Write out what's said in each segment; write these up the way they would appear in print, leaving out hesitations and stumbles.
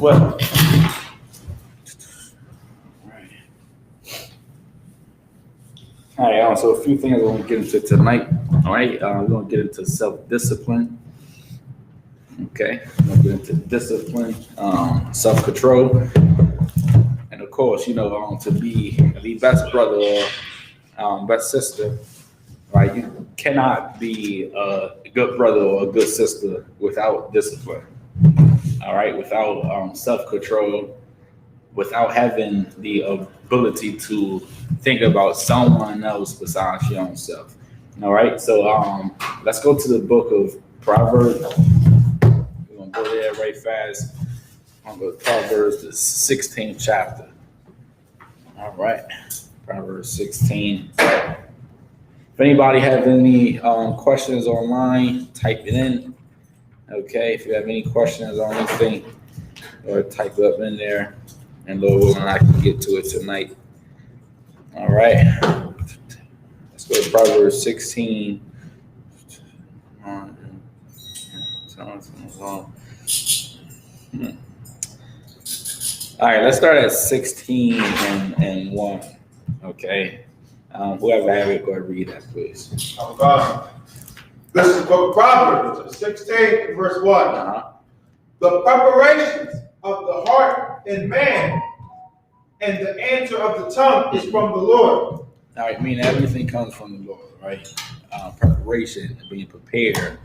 well. All right, so a few things we're going to get into tonight. All right, we're going to get into self-discipline. Okay, we're going to get into discipline, self-control, and of course, to be the best brother or best sister, right? You cannot be a good brother or a good sister without discipline. All right, without self-control, without having the ability to think about someone else besides your own self. All right, so let's go to the book of Proverbs. We're gonna go there right fast. I'm gonna go to Proverbs, the 16th chapter. All right, Proverbs 16. If anybody have any questions online, type it in. Okay, if you have any questions on anything, or type it up in there, and Lord willing, I can get to it tonight. All right, let's go to Proverbs 16. All right, let's start at 16 and 1. Okay, whoever have it, go ahead and read that, please. This is the book of Proverbs, 16, verse 1. The preparations of the heart in man, and the answer of the tongue is from the Lord. All right, meaning everything comes from the Lord, right? Preparation, being prepared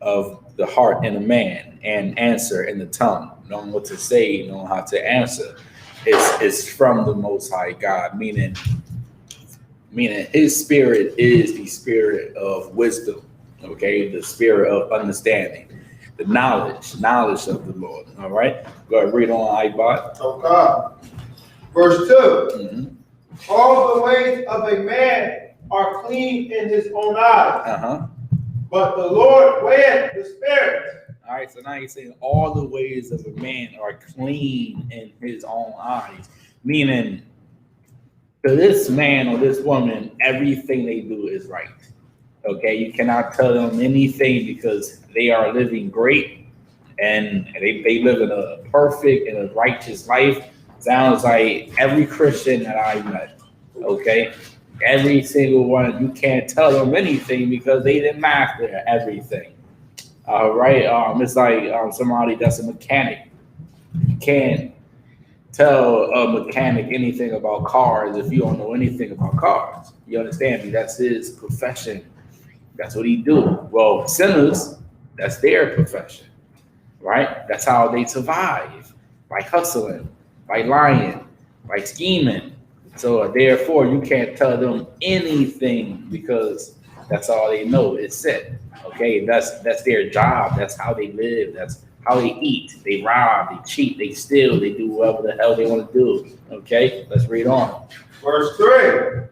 of the heart in a man, and answer in the tongue, knowing what to say, knowing how to answer, is from the Most High God, meaning His Spirit is the spirit of wisdom, okay, the spirit of understanding, the knowledge of the Lord. All right, go ahead, read on, iBot. Okay. Verse 2. All the ways of a man are clean in his own eyes, but the Lord weigheth the spirit. All right, so now you're saying all the ways of a man are clean in his own eyes, meaning to this man or this woman, everything they do is right. Okay, you cannot tell them anything because they are living great and they live in a perfect and a righteous life. Sounds like every Christian that I met. Okay, every single one, you can't tell them anything because they didn't master everything. All right, it's like somebody that's a mechanic. You can't tell a mechanic anything about cars if you don't know anything about cars. You understand me? That's his profession. That's what he do. Well, sinners, that's their profession, right? That's how they survive, by hustling, by lying, by scheming. So therefore, you can't tell them anything because that's all they know is sin. Okay, that's their job. That's how they live. That's how they eat. They rob, they cheat, they steal, they do whatever the hell they want to do. Okay, let's read on. Verse 3.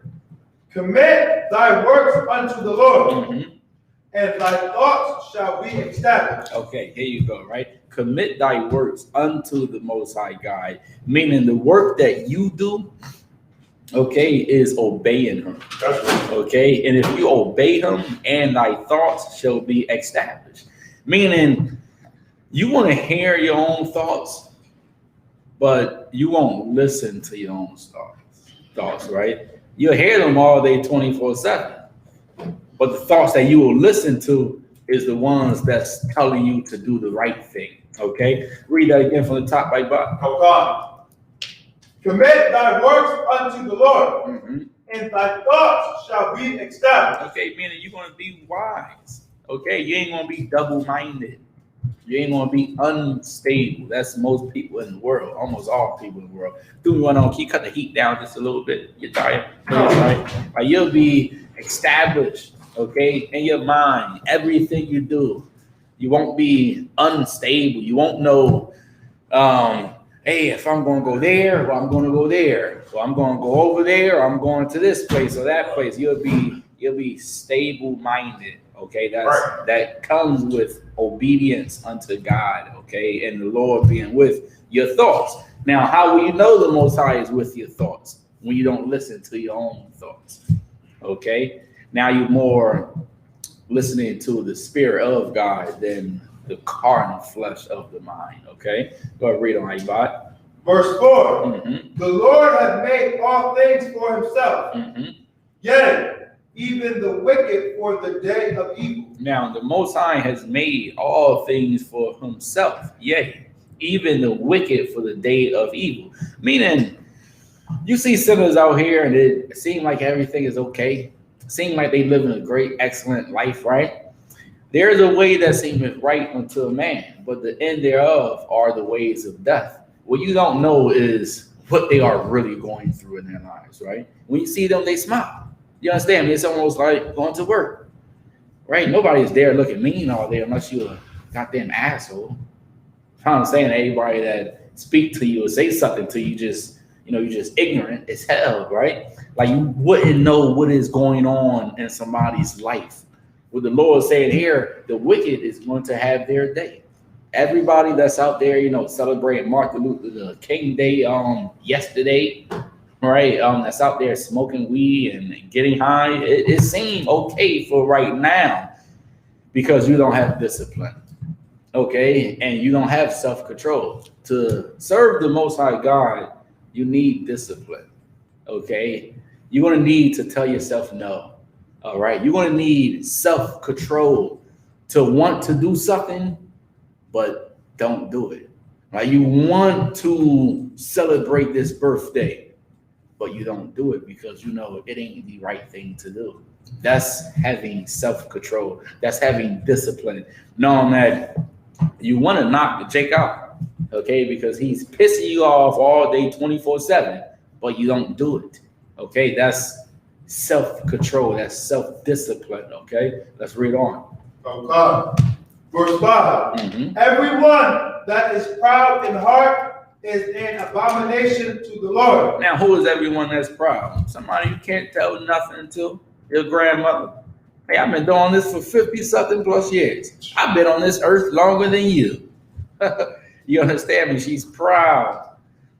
Commit thy works unto the Lord, and thy thoughts shall be established. Okay, here you go, right? Commit thy works unto the Most High God, meaning the work that you do, okay, is obeying Him. Okay, and if you obey Him, and thy thoughts shall be established, meaning you want to hear your own thoughts, but you won't listen to your own thoughts, right? You'll hear them all day 24/7. But the thoughts that you will listen to is the ones that's telling you to do the right thing. Okay? Read that again from the top, right, Bob? Okay. Commit thy works unto the Lord, and thy thoughts shall be established. Okay, meaning you're going to be wise. Okay? You ain't going to be double-minded. You ain't going to be unstable. That's most people in the world, almost all people in the world. Do we want to keep cut the heat down just a little bit? You're tired, right? Like you'll be established, okay, in your mind. Everything you do, you won't be unstable. You won't know, hey, if I'm going to go there, well, I'm going to go there. Well, I'm going to go over there, or I'm going to this place or that place. You'll be stable-minded. Okay, that comes with obedience unto God, okay, and the Lord being with your thoughts. Now, how will you know the Most High is with your thoughts? When you don't listen to your own thoughts, okay? Now you're more listening to the Spirit of God than the carnal flesh of the mind. Okay, go ahead, read on, Ibad. Verse 4. Mm-hmm. The Lord hath made all things for himself. Mm-hmm. Yea, even the wicked for the day of evil. Now, the Most High has made all things for himself. Yea, even the wicked for the day of evil. Meaning, you see sinners out here and it seems like everything is okay. Seem like they live in a great, excellent life, right? There's a way that seemeth right unto a man, but the end thereof are the ways of death. What you don't know is what they are really going through in their lives, right? When you see them, they smile. You understand me? It's almost like going to work, right? Nobody's there looking mean all day unless you're a goddamn asshole. I'm saying everybody that speak to you or say something to you, you're just ignorant as hell, right? Like you wouldn't know what is going on in somebody's life. What the Lord saying here, the wicked is going to have their day. Everybody that's out there, celebrating Martin Luther King Day yesterday, right? That's out there smoking weed and getting high. It seemed okay for right now because you don't have discipline, okay? And you don't have self-control. To serve the Most High God, you need discipline, okay? You're going to need to tell yourself no, all right? You're going to need self-control to want to do something, but don't do it, right? You want to celebrate this birthday, but you don't do it because you know it ain't the right thing to do. That's having self-control. That's having discipline, knowing that you want to knock Jake out, okay, because he's pissing you off all day 24/7, but you don't do it, okay? That's self-control. That's self-discipline, okay? Let's read on. Oh God. Verse 5. Mm-hmm. Everyone that is proud in heart is an abomination to the Lord. Now, who is everyone that's proud? Somebody you can't tell nothing to. Your grandmother. Hey, I've been doing this for 50-something plus years. I've been on this earth longer than you. You understand me? She's proud.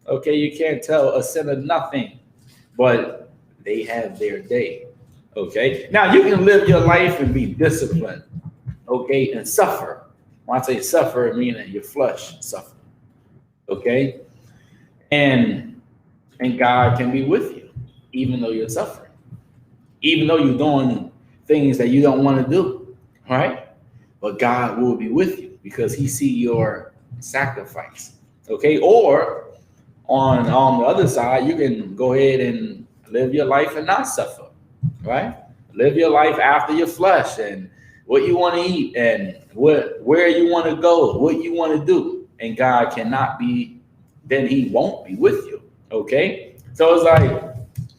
Okay, you can't tell a sinner nothing, but they have their day. Okay, now you can live your life and be disciplined. Okay, and suffer. When I say suffer, I mean that your flesh suffer. Okay, and God can be with you, even though you're suffering, even though you're doing things that you don't want to do, right? But God will be with you because He see your sacrifice. Okay, or on the other side, you can go ahead and live your life and not suffer, right? Live your life after your flesh and what you want to eat and where you want to go, what you want to do, and God cannot be, then He won't be with you. Okay, so it's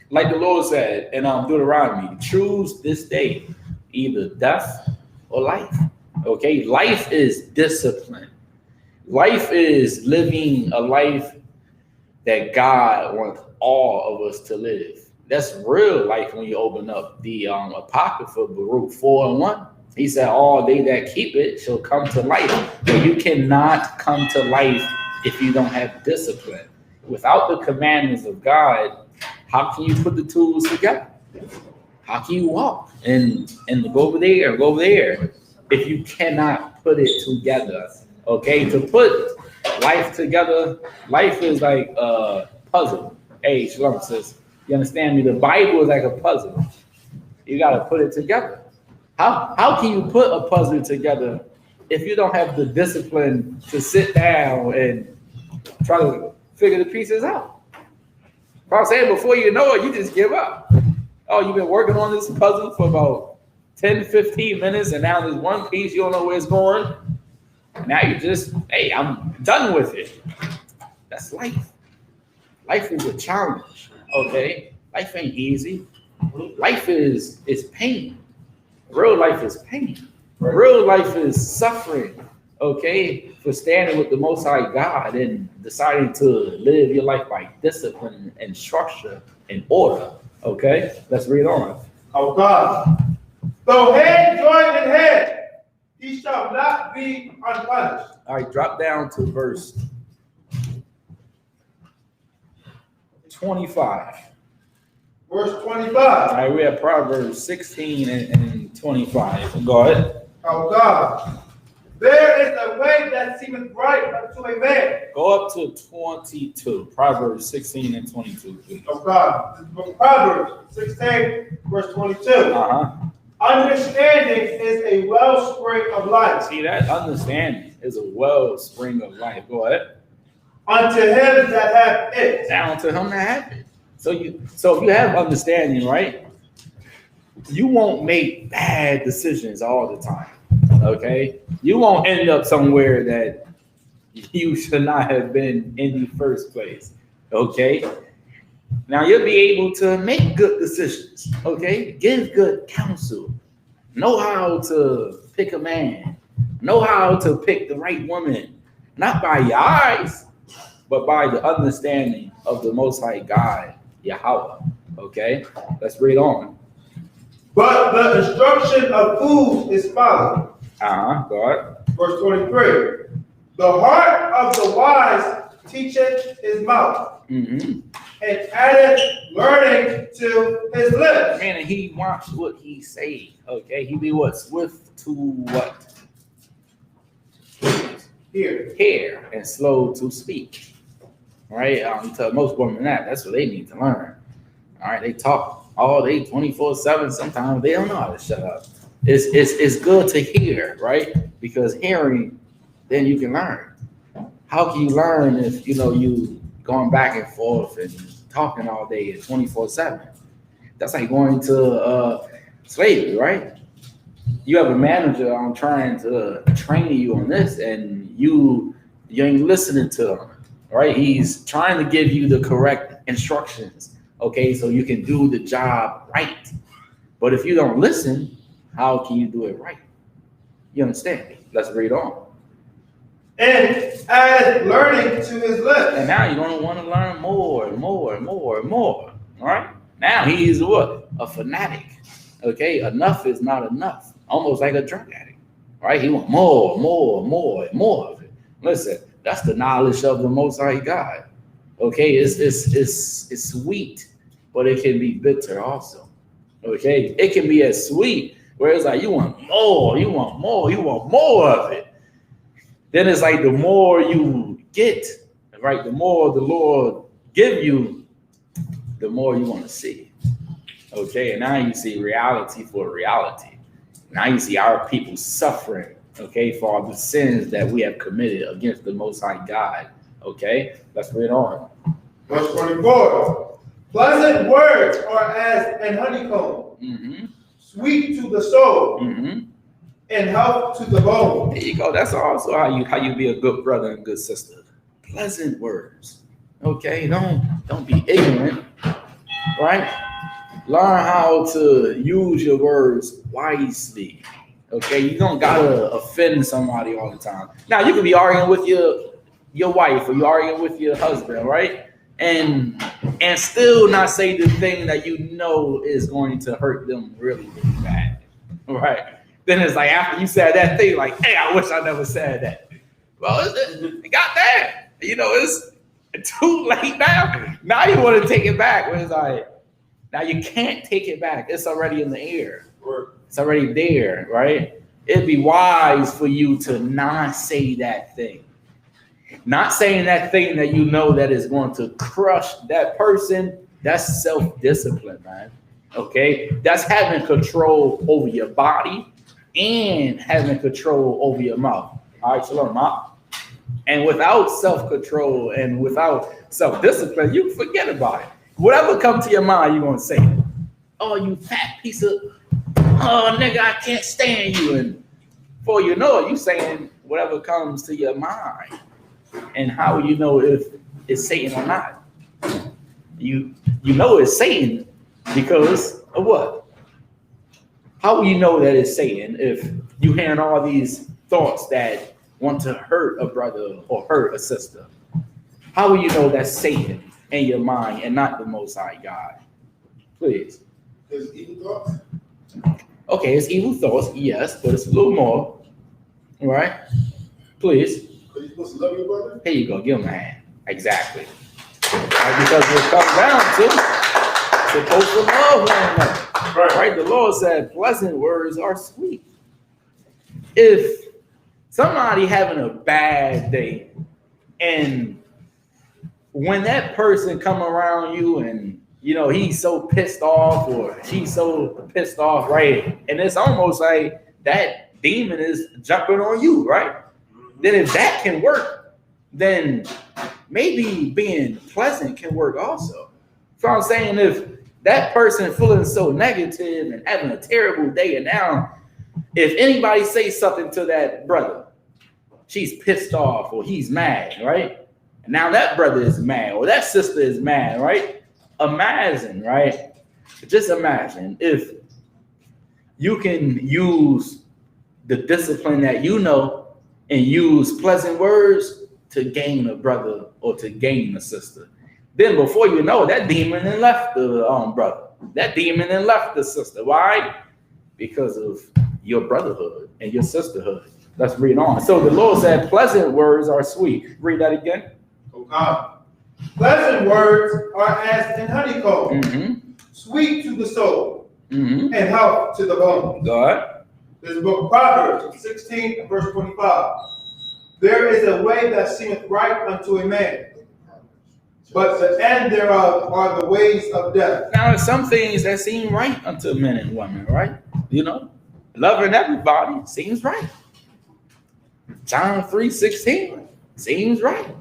like the Lord said in Deuteronomy, choose this day either death or life. Okay, life is discipline. Life is living a life that God wants all of us to live. That's real life when you open up the Apocrypha, Baruch 4:1. He said, all they that keep it shall come to life. But you cannot come to life if you don't have discipline. Without the commandments of God, how can you put the tools together? How can you walk and go over there if you cannot put it together? Okay, to put life together, life is like a puzzle. Hey, Shalom says, you understand me? The Bible is like a puzzle. You got to put it together. How can you put a puzzle together if you don't have the discipline to sit down and try to figure the pieces out? I'm saying before you know it, you just give up. Oh, you've been working on this puzzle for about 10, 15 minutes, and now there's one piece, you don't know where it's going. Now you just, hey, I'm done with it. That's life. Life is a challenge, okay? Life ain't easy. Life is pain. Real life is pain. Real life is suffering, okay, for standing with the Most High God and deciding to live your life by discipline and structure and order, okay? Let's read on. Oh God. Though hand join in hand, he shall not be unpunished. All right, drop down to verse 25. Verse 25. All right, we have Proverbs 16 and 25. Go ahead. Oh God. There is a way that seemeth right unto a man. Go up to 22, Proverbs 16 and 22, please. Oh God. This is the book of Proverbs 16, verse 22. Uh-huh. Understanding is a wellspring of life. See, that understanding is a wellspring of life. Go ahead. Unto him that hath it. Down to him that have it. So if you have understanding, right, you won't make bad decisions all the time. Okay? You won't end up somewhere that you should not have been in the first place. Okay? Now you'll be able to make good decisions. Okay? Give good counsel. Know how to pick a man. Know how to pick the right woman. Not by your eyes, but by the understanding of the Most High God, Yahweh. Okay? Let's read on. But the instruction of fools is folly. Go ahead. Verse 23. The heart of the wise teacheth his mouth, Mm-hmm. and addeth learning to his lips. Man, he watch what he say. Okay, he be what? Swift to what? Hear and slow to speak. Right? You tell most women that's what they need to learn. All right, they talk all day 24/7. Sometimes they don't know how to shut up. It's good to hear, right? Because hearing, then you can learn. How can you learn if you going back and forth and talking all day and 24/7? That's like going to slavery, right? You have a manager trying to train you on this, and you ain't listening to him, right? He's trying to give you the correct instructions, okay, so you can do the job right. But if you don't listen, how can you do it right? You understand me? Let's read on. And add learning to his lips. And now you're going to want to learn more and more and more and more. All right? Now he's what? A fanatic. Okay? Enough is not enough. Almost like a drug addict. Right? He wants more, more, more, and more of it. Listen, that's the knowledge of the Most High God. Okay? It's sweet, but it can be bitter also. Okay? It can be as sweet where it's like you want more, you want more, you want more of it. Then it's like the more you get, right, the more the Lord give you, the more you want to see. Okay, and now you see reality for reality. Now you see our people suffering, okay, for all the sins that we have committed against the Most High God. Okay, let's read on. Verse 24. Pleasant words are as an honeycomb, sweet to the soul, and health to the bone. There you go. That's also how you be a good brother and good sister. Pleasant words. Okay, don't be ignorant, right? Learn how to use your words wisely. Okay, you don't gotta offend somebody all the time. Now you can be arguing with your wife or you're arguing with your husband, right? And still not say the thing that you know is going to hurt them really, really bad, right? Then it's like after you said that thing, like, hey, I wish I never said that. Well, it got there. It's too late now. Now you want to take it back. Where it's like, now you can't take it back. It's already in the air. It's already there, right? It'd be wise for you to not say that thing. Not saying that thing that you know that is going to crush that person. That's self-discipline, man. Okay? That's having control over your body and having control over your mouth. All right, shalom, mouth. And without self-control and without self-discipline, you forget about it. Whatever comes to your mind, you're going to say it. Oh, you fat piece of, oh, nigga, I can't stand you. And before you know it, you saying whatever comes to your mind. And how will you know if it's Satan or not? You know it's Satan because of what? How will you know that it's Satan if you hearing all these thoughts that want to hurt a brother or hurt a sister? How will you know that's Satan in your mind and not the Most High God? Please. There's evil thoughts. Okay, it's evil thoughts, yes, but it's a little more. All right? Please. Are you supposed to love your brother? Here you go. Give him a hand. Exactly. Right, because it comes down to supposed to love one another. Right. The Lord said, pleasant words are sweet. If Somebody having a bad day, and when that person come around you and he's so pissed off or she's so pissed off, right? And it's almost like that demon is jumping on you, right? Then if that can work, then maybe being pleasant can work also. So I'm saying, if that person feeling so negative and having a terrible day, and now if anybody says something to that brother, she's pissed off or he's mad, right? And now that brother is mad or that sister is mad, right? Imagine, right? Just imagine if you can use the discipline that and use pleasant words to gain a brother or to gain a sister. Then before you know, that demon then left the brother. That demon then left the sister. Why? Because of your brotherhood and your sisterhood. Let's read on. So the Lord said, pleasant words are sweet. Read that again. Okay. Pleasant words are as in honeycomb, sweet to the soul, and health to the bone. God. This is book of Proverbs 16 verse 25. There is a way that seemeth right unto a man, but the end thereof are the ways of death. Now, there's some things that seem right unto men and women, right? Loving everybody seems right. John 3:16 seems right.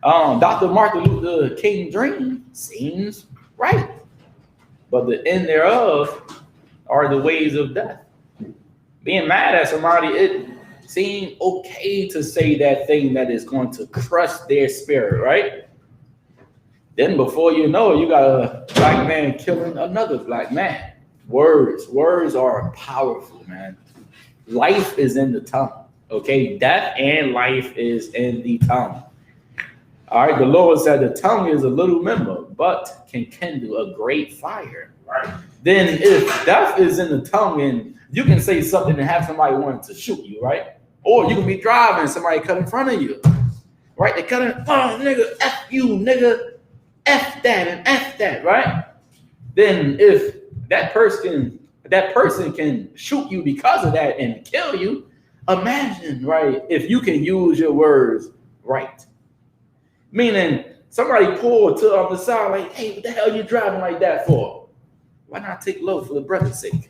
Dr. Martin Luther King dream seems right. But the end thereof are the ways of death. Being mad at somebody, it seems okay to say that thing that is going to crush their spirit, right? Then before you know it, you got a black man killing another black man. Words are powerful, man. Life is in the tongue, okay? Death and life is in the tongue. All right, the Lord said the tongue is a little member, but can kindle a great fire. Right. Then if death is in the tongue and you can say something and have somebody wanting to shoot you, right? Or you can be driving and somebody cut in front of you, right? They cut in, nigga, F you, nigga, F that and F that, right? Then if that person can shoot you because of that and kill you, imagine, right, if you can use your words right. Meaning somebody pulled to on the side like, hey, what the hell are you driving like that for? Why not take low for the brother's sake?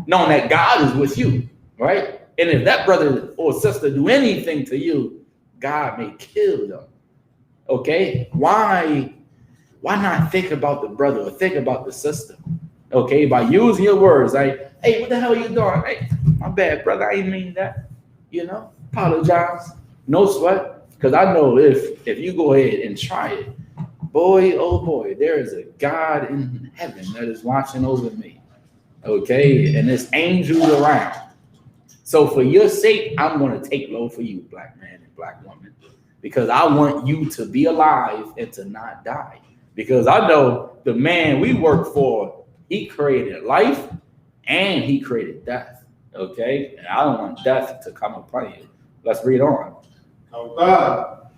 Knowing that God is with you, right? And if that brother or sister do anything to you, God may kill them. Okay? Why not think about the brother or think about the sister? Okay? By using your words, like, hey, what the hell are you doing? Hey, my bad, brother. I didn't mean that. Apologize. No sweat. Because I know if you go ahead and try it, boy, oh boy, there is a God in heaven that is watching over me. Okay? And there's angels around. So for your sake, I'm going to take low for you, black man and black woman, because I want you to be alive and to not die. Because I know the man we work for, he created life and he created death. Okay? And I don't want death to come upon you. Let's read on. Oh God.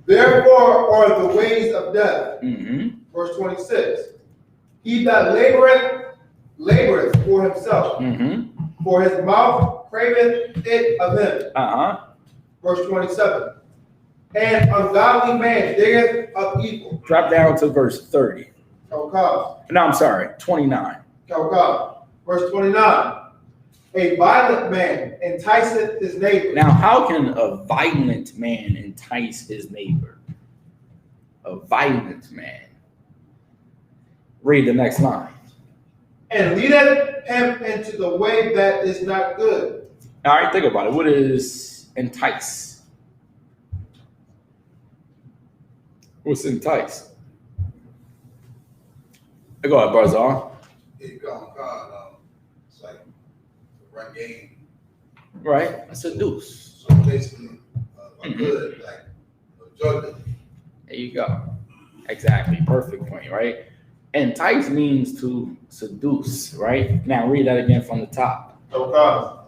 Therefore are the ways of death. Verse 26. He that laboreth for himself, for his mouth craveth it of him. Verse 27. And ungodly man diggeth up evil. Drop down to verse 30. Oh God. No, I'm sorry, 29. Oh God. Verse 29. A violent man enticeth his neighbor. Now, how can a violent man entice his neighbor? A violent man. Read the next line. And leadeth him into the way that is not good. All right, think about it. What is entice? What's entice? Go ahead, Barzal. It's like a run game. Right, seduce. So basically, good, like drug. There you go. Exactly, perfect point, right? Entice means to seduce, right? Now read that again from the top. Okay.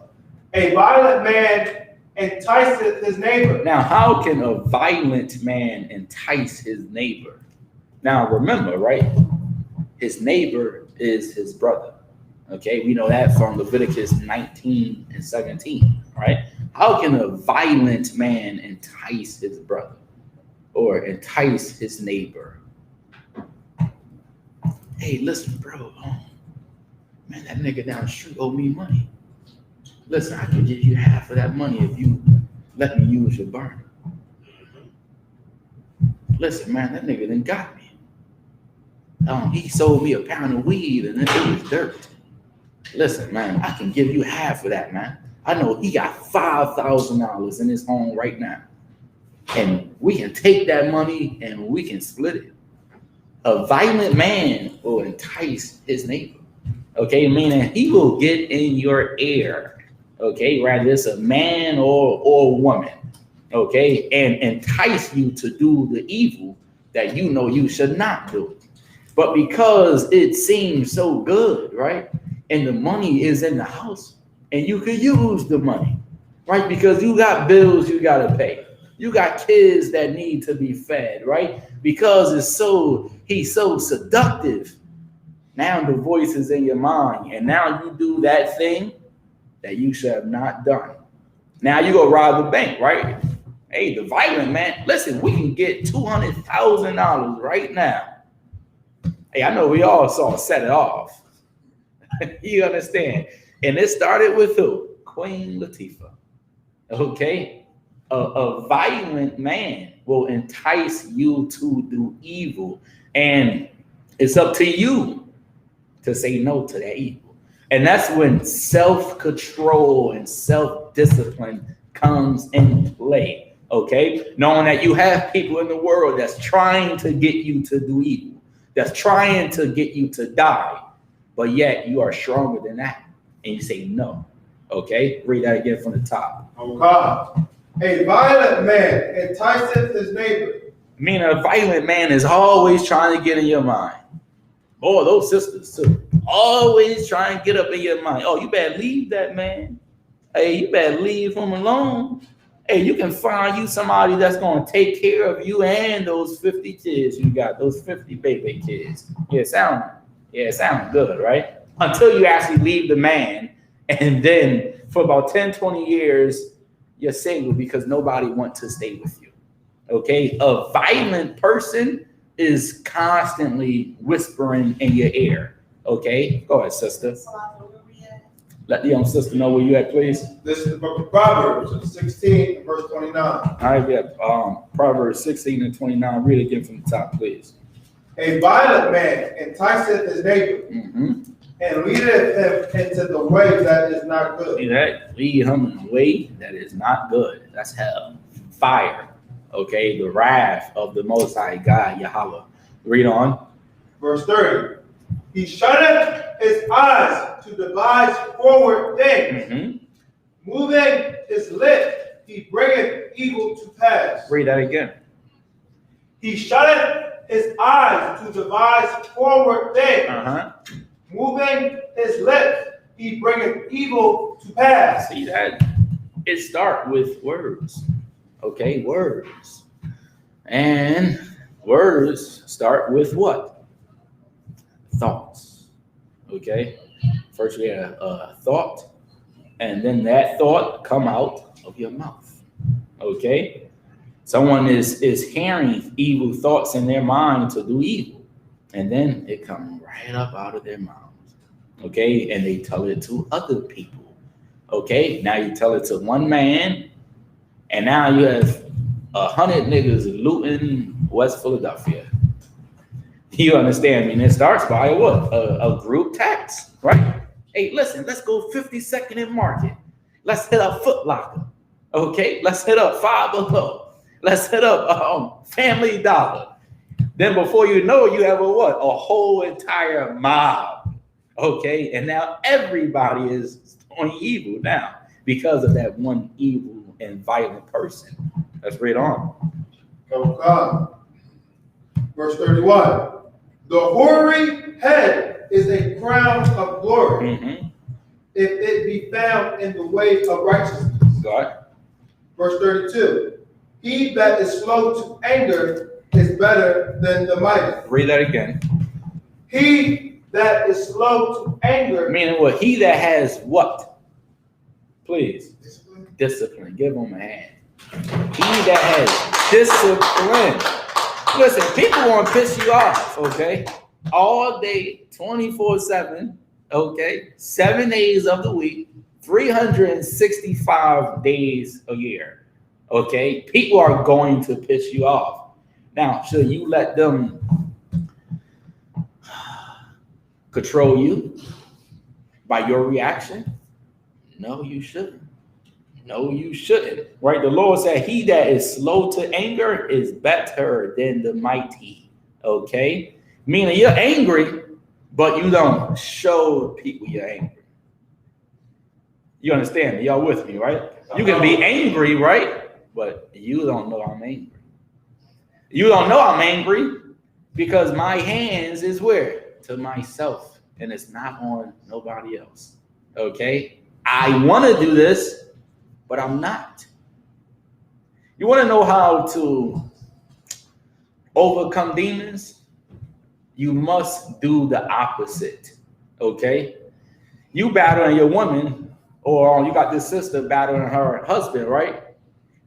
A violent man enticeth his neighbor. Now, how can a violent man entice his neighbor? Now, remember, right? His neighbor is his brother. Okay, we know that from Leviticus 19 and 17, right? How can a violent man entice his brother or entice his neighbor? Hey, listen, bro. Man, that nigga down the street owe me money. Listen, I can give you half of that money if you let me use your burner. Listen, man, that nigga done got me. He sold me a pound of weed and it was dirt. Listen, man, I can give you half of that, man. I know he got $5,000 in his home right now. And we can take that money and we can split it. A violent man will entice his neighbor. Okay, meaning he will get in your ear. Okay, whether it's a man or a woman. Okay, and entice you to do the evil that you know you should not do. But because it seems so good, right? And the money is in the house and you could use the money, right? Because you got bills you got to pay. You got kids that need to be fed, right? Because he's so seductive. Now the voice is in your mind and now you do that thing that you should have not done. Now you go rob the bank, right? Hey, the violent man, listen, we can get $200,000 right now. Hey, I know we all saw Set It Off. You understand? And it started with who? Queen Latifah. Okay? A violent man will entice you to do evil. And it's up to you to say no to that evil. And that's when self-control and self-discipline comes in play. Okay? Knowing that you have people in the world that's trying to get you to do evil, that's trying to get you to die, but yet you are stronger than that. And you say no. Okay? Read that again from the top. Okay. A violent man enticeth his neighbor. Meaning a violent man is always trying to get in your mind. Oh, those sisters too. Always trying to get up in your mind. Oh, you better leave that man. Hey, you better leave him alone. Hey, you can find you somebody that's going to take care of you and those 50 kids you got, those 50 baby kids. Yeah, it sounds good, right? Until you actually leave the man, and then for about 10, 20 years, you're single because nobody wants to stay with you. Okay? A violent person is constantly whispering in your ear. Okay? Go ahead, sister. Let the young sister know where you at, please. This is the book of Proverbs, 16, verse 29. All right, we have Proverbs 16 and 29. Read it again from the top, please. A violent man enticeth his neighbor, and leadeth him into the way that is not good. See that? Lead him in a way that is not good. That's hell. Fire. Okay, the wrath of the Most High God, Yahweh. Read on. Verse 30. He shutteth his eyes to devise forward things. Moving his lips, he bringeth evil to pass. Read that again. He shutteth his eyes to devise forward things. Moving his lips, he bringeth evil to pass. See that? It starts with words. Okay, words. And words start with what? Thoughts. Okay? First we have a thought, and then that thought come out of your mouth. Okay? Someone is hearing evil thoughts in their mind to do evil, and then it comes right up out of their mouths. Okay? And they tell it to other people. Okay? Now you tell it to one man, and now you have 100 niggas looting West Philadelphia. You understand me? And it starts by what? A group text, right? Hey, listen, let's go 52nd and Market. Let's hit up Foot Locker. Okay? Let's hit up Five Below. Let's hit up Family Dollar. Then before you know it, you have a what? A whole entire mob. Okay? And now everybody is doing evil now because of that one evil and violent person. Let's read on. Verse 31. The hoary head is a crown of glory if it be found in the way of righteousness. God. Verse 32. He that is slow to anger is better than the mighty. Read that again. He that is slow to anger. Meaning what? He that has what? Please. Discipline. Give him a hand. He that has discipline. Listen, people want to piss you off, okay? All day, 24/7, okay? 7 days of the week, 365 days a year, okay? People are going to piss you off. Now, should you let them control you by your reaction? No, you shouldn't. No, you shouldn't. Right? The Lord said, he that is slow to anger is better than the mighty. Okay? Meaning you're angry, but you don't show people you're angry. You understand me? Y'all with me, right? You can be angry, right? But you don't know I'm angry. You don't know I'm angry because my hands is where? To myself. And it's not on nobody else. Okay? I want to do this, but I'm not. You want to know how to overcome demons? You must do the opposite. Okay? You battling your woman, or you got this sister battling her husband, right?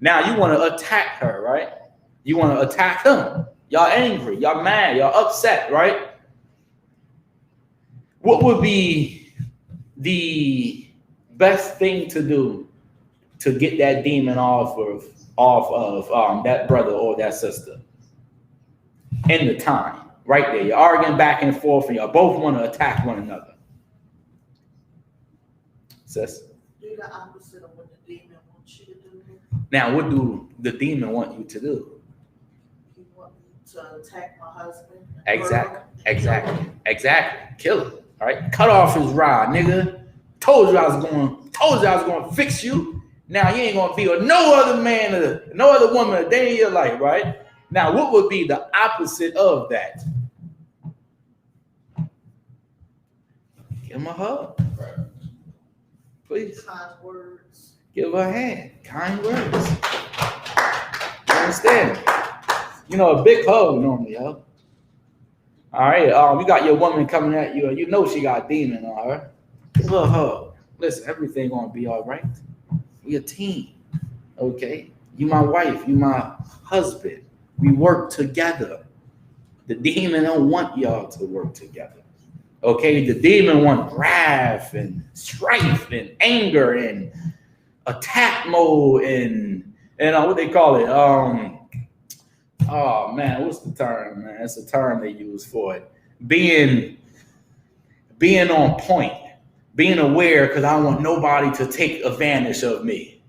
Now you want to attack her, right? You want to attack him. Y'all angry, y'all mad, y'all upset, right? What would be the best thing to do to get that demon off of that brother or that sister? In the time, right there, you're arguing back and forth, and y'all both want to attack one another. Sis? Do the opposite of what the demon wants you to do. Now, what do the demon want you to do? He wants me to attack my husband. Exactly. Kill him. All right. Cut off his rod, nigga. Told you I was going to fix you. Now you ain't gonna be with no other man, no other woman a day in your life, right? Now, what would be the opposite of that? Give him a hug. Please. Kind words. Give her a hand. Kind words. You understand? You know, a big hug normally, yo. All right, you got your woman coming at you, and you know she got a demon on her. Give her a hug. Listen, everything gonna be all right. We a team, okay? You my wife, you my husband. We work together. The demon don't want y'all to work together, okay? The demon want wrath and strife and anger and attack mode and what they call it? Oh man, what's the term, man? It's a term they use for it. Being on point, being aware, because I don't want nobody to take advantage of me.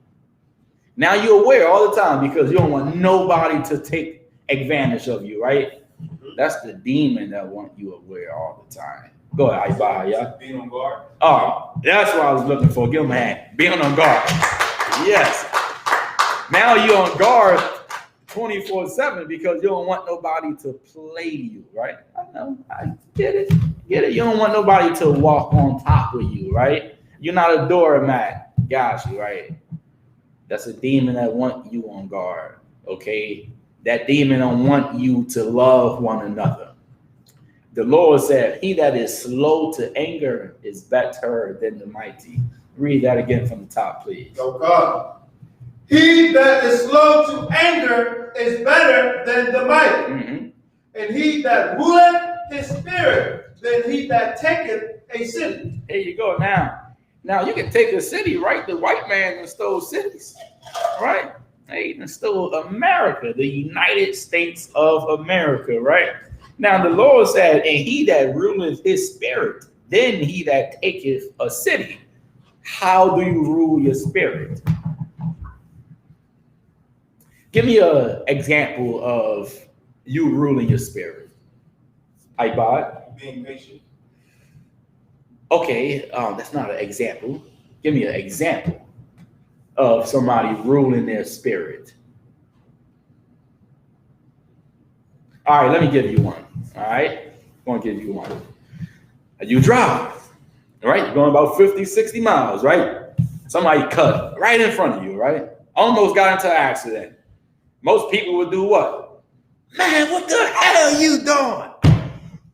Now you're aware all the time because you don't want nobody to take advantage of you, right? That's the demon that want you aware all the time. Go ahead, yeah. Being on guard. Oh, that's what I was looking for. Give him a hand. Being on guard. Yes. Now you're on guard 24/7 because you don't want nobody to play you, right? I know. I get it. You don't want nobody to walk on top of you, right? You're not a doormat. Got you, right? That's a demon that want you on guard, okay? That demon don't want you to love one another. The Lord said, he that is slow to anger is better than the mighty. Read that again from the top, please. Oh God. He that is slow to anger is better than the mighty. Mm-hmm. And he that ruleth his spirit than he that taketh a city. Here you go. Now you can take a city, right? The white man stole cities, right? They even stole America, the United States of America, right? Now the Lord said, and he that ruleth his spirit, then he that taketh a city. How do you rule your spirit? Give me an example of you ruling your spirit. Ibad? Being patient. Okay, that's not an example. Give me an example of somebody ruling their spirit. All right, let me give you one. All right, I'm going to give you one. You drive, all right? You're going about 50, 60 miles, right? Somebody cut right in front of you, right? Almost got into an accident. Most people would do what? Man, what the hell are you doing?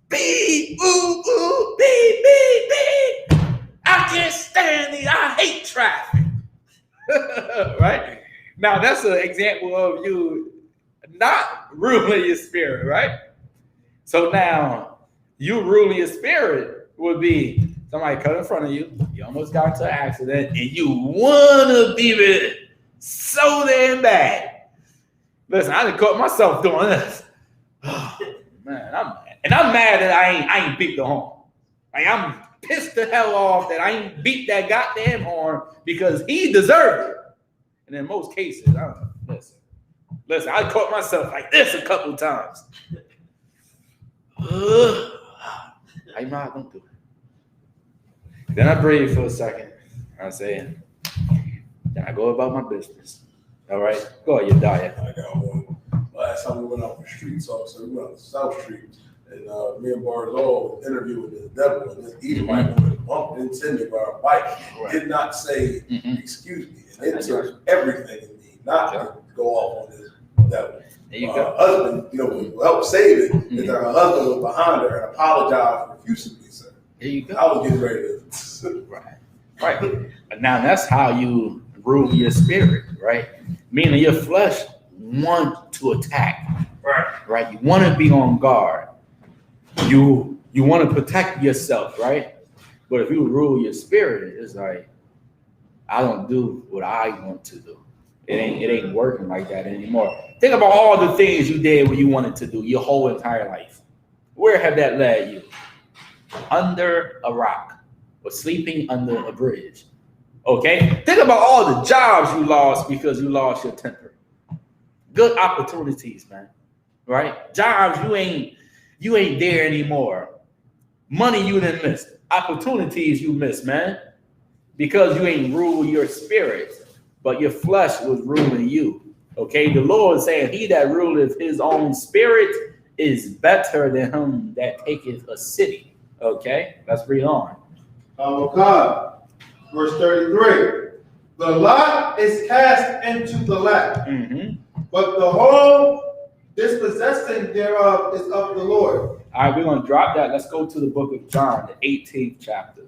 Beep, ooh, ooh, beep, beep, beep. I can't stand it. I hate traffic. Right? Now, that's an example of you not ruling your spirit, right? So now, you ruling your spirit would be somebody cut in front of you, you almost got into an accident, and you want to beat it so damn bad. Listen, I done caught myself doing this. Oh, man, I'm mad. And I'm mad that I ain't beat the horn. Like, I'm pissed the hell off that I ain't beat that goddamn horn because he deserved it. And in most cases, I don't know. Listen, I caught myself like this a couple times. I'm not gonna do it. Then I breathe for a second. I say, then I go about my business. All right, go ahead, your diet. I got one. Last time we went out for street talk, so we went out to South Street, and me and Barzal interviewed the devil, and this Edomite woman bumped into me by a bike, did not say, excuse me, and it took everything in me not to go off on this devil. There you go. Her husband, will help save it, is that her husband was behind her and apologized profusely, sir. There you go. I was getting ready to. Right. Now that's how you rule your spirit, right? Meaning your flesh wants to attack, right? You want to be on guard. You want to protect yourself, right? But if you rule your spirit, it's like, I don't do what I want to do. It ain't working like that anymore. Think about all the things you did when you wanted to do your whole entire life. Where have that led you? Under a rock or sleeping under a bridge. Okay? Think about all the jobs you lost because you lost your temper. Good opportunities, man. Right? Jobs you ain't there anymore. Money you didn't miss. Opportunities you missed, man. Because you ain't ruled your spirit, but your flesh was ruling you. Okay? The Lord is saying, he that ruleth his own spirit is better than him that taketh a city. Okay? Let's read on. God. Verse 33. The lot is cast into the lap, but the whole dispossessing thereof is of the Lord. All right, we're going to drop that. Let's go to the book of John, the 18th chapter.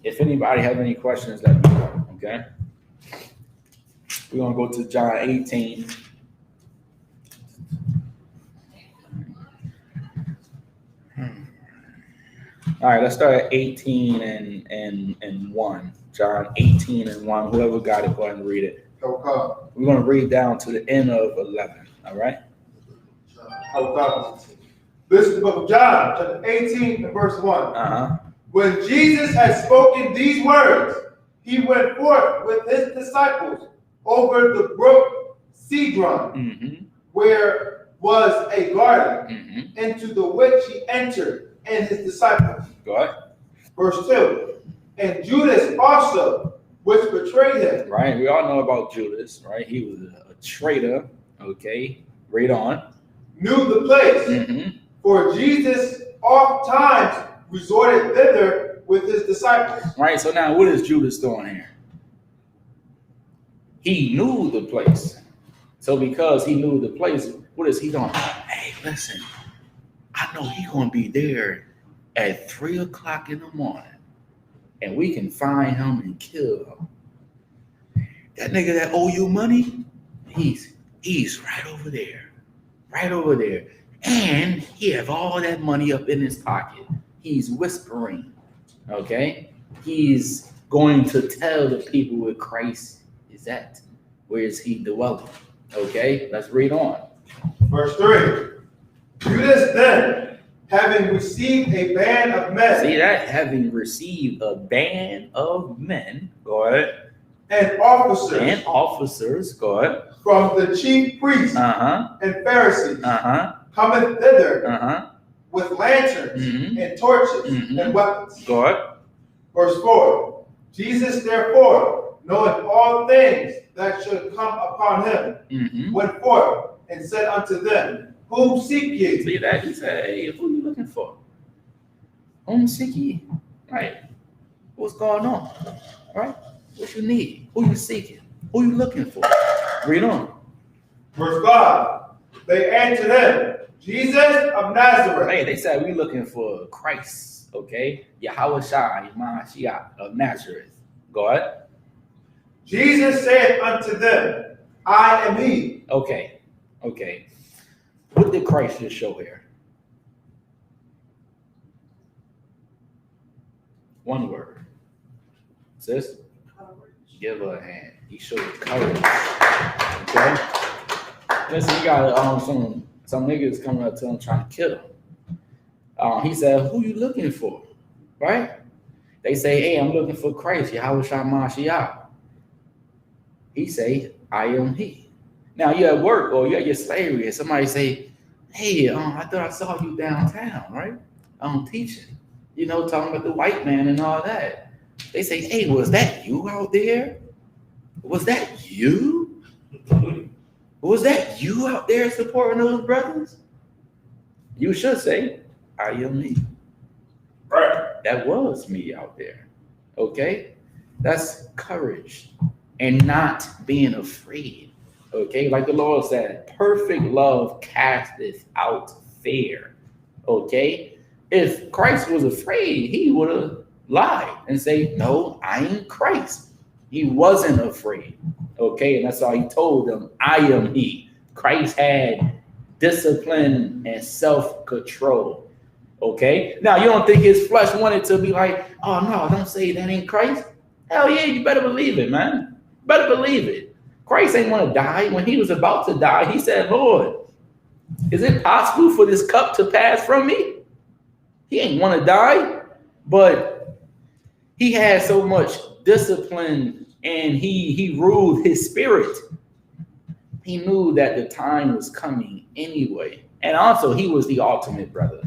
If anybody have any questions, let me know, okay? We're going to go to John 18. All right, let's start at 18 and 1. John 18 and 1. Whoever got it, go ahead and read it. Okay. We're going to read down to the end of 11, all right? This is the book of John, chapter 18 and verse 1. Uh-huh. When Jesus had spoken these words, he went forth with his disciples over the brook Cedron, where was a garden, into the which he entered and his disciples. Go ahead. Verse 2. And Judas also, which betrayed him. Right, we all know about Judas, right? He was a traitor, okay? Read on. Knew the place, for Jesus oft times resorted thither with his disciples. Right, so now what is Judas doing here? He knew the place. So because he knew the place, what is he doing? Hey, listen, I know he's going to be there at 3 o'clock in the morning, and we can find him and kill him. That nigga that owe you money, he's right over there. Right over there. And he have all that money up in his pocket. He's whispering, okay? He's going to tell the people where Christ is at. Where is he dwelling? Okay, let's read on. Verse 3. Judas then, having received a band of men. See that? Having received a band of men, go ahead. And officers. And officers, go ahead. From the chief priests and Pharisees. Cometh thither with lanterns and torches and weapons. Go ahead. Verse 4. Jesus therefore, knowing all things that should come upon him, went forth and said unto them, Whom seek ye? See that? He said, hey, who are you looking for? Whom seek ye? Right. What's going on? Right? What you need? Who you seeking? Who you looking for? Read on. Verse 5. They answered him, Jesus of Nazareth. Hey, they said we looking for Christ, okay? Yahweh Shai, Mashiach of Nazareth. Go ahead. Jesus said unto them, I am he. Okay. What did Christ just show here? One word. Sis, give her a hand. He showed courage. Okay? Listen, you got some niggas coming up to him trying to kill him. He said, who you looking for? Right? They say, hey, I'm looking for Christ, Yahweh Shai Mashiach. He say, I am he. Now you at work or you at your slavery and somebody say, hey, I thought I saw you downtown, right? Teaching, talking about the white man and all that. They say, hey, was that you out there? Was that you? Was that you out there supporting those brothers? You should say, I am me. Right. That was me out there. Okay? That's courage and not being afraid. Okay? Like the Lord said, perfect love casteth out fear. Okay? If Christ was afraid, he would have lied and say, no, I ain't Christ. He wasn't afraid. Okay? And that's why he told them, I am he. Christ had discipline and self-control. Okay? Now, you don't think his flesh wanted to be like, oh, no, don't say that ain't Christ? Hell yeah, you better believe it, man. Better believe it. Christ ain't want to die. When he was about to die, he said, Lord, is it possible for this cup to pass from me? He ain't want to die, but he had so much discipline and he ruled his spirit. He knew that the time was coming anyway. And also, he was the ultimate brother.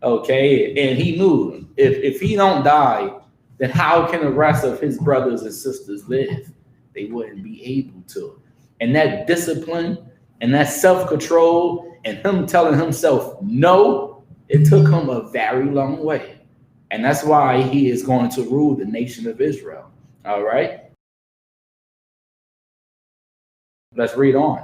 Okay? And he knew if he don't die, then how can the rest of his brothers and sisters live? They wouldn't be able to. And that discipline and that self-control and him telling himself no, it took him a very long way. And that's why he is going to rule the nation of Israel. All right? Let's read on.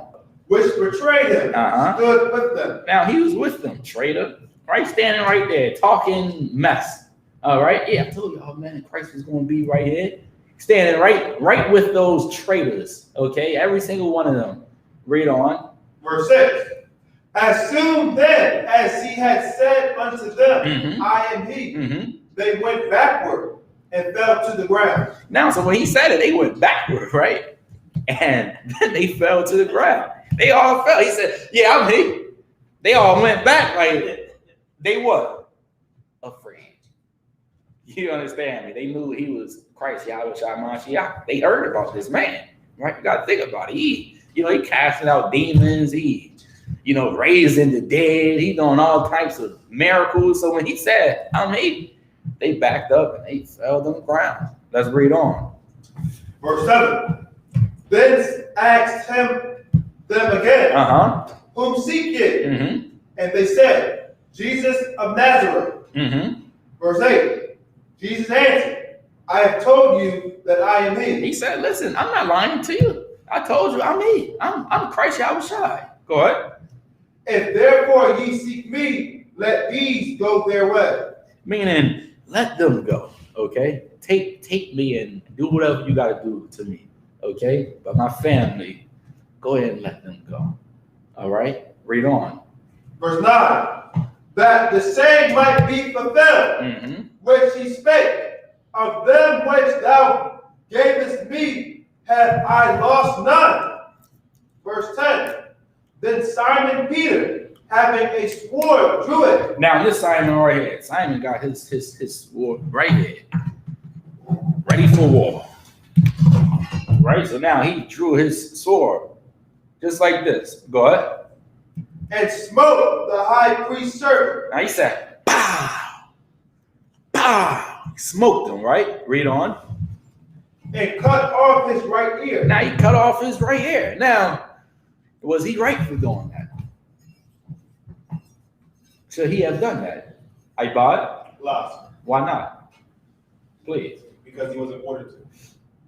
Which betrayed him, stood with them. Now, he was with them, traitor. Christ standing right there, talking mess. All right? Yeah, I told y'all, man, Christ was going to be right here. Standing right with those traitors, okay? Every single one of them. Read on. Verse 6. As soon then as he had said unto them, I am he, they went backward and fell to the ground. Now, so when he said it, they went backward, right? And then they fell to the ground. They all fell. He said, yeah, I'm he. They all went back like they what? Afraid. You understand me? They knew he was Christ, Yahweh Shai Mashiach. They heard about this man, right? You got to think about it. He casting out demons. He, raising the dead. He doing all types of miracles. So when he said, I'm he, they backed up and they fell to the ground. Let's read on. Verse 7. Then asked him them again, whom seek ye? And they said, Jesus of Nazareth. Verse 8. Jesus answered, I have told you that I am he. He said, listen, I'm not lying to you. I told you I'm he. I'm Christ Yahweh Shai. Go ahead. If therefore ye seek me, let these go their way. Meaning, let them go, okay? Take me and do whatever you got to do to me, okay? But my family, go ahead and let them go. All right? Read on. Verse 9. That the same might be fulfilled, which he spake, of them which thou gavest me, have I lost none. Verse 10. Then Simon Peter, having a sword, drew it. Now this Simon right here. Simon got his sword right here, ready for war. Right? So now he drew his sword, just like this. Go ahead. And smote the high priest's servant. Now he said, pow, pow. He smoked him, right? Read on. And cut off his right ear. Now he cut off his right ear. Now, was he right for doing that? Should he have done that? Ibad? Lost. Why not? Please. Because he wasn't ordered to.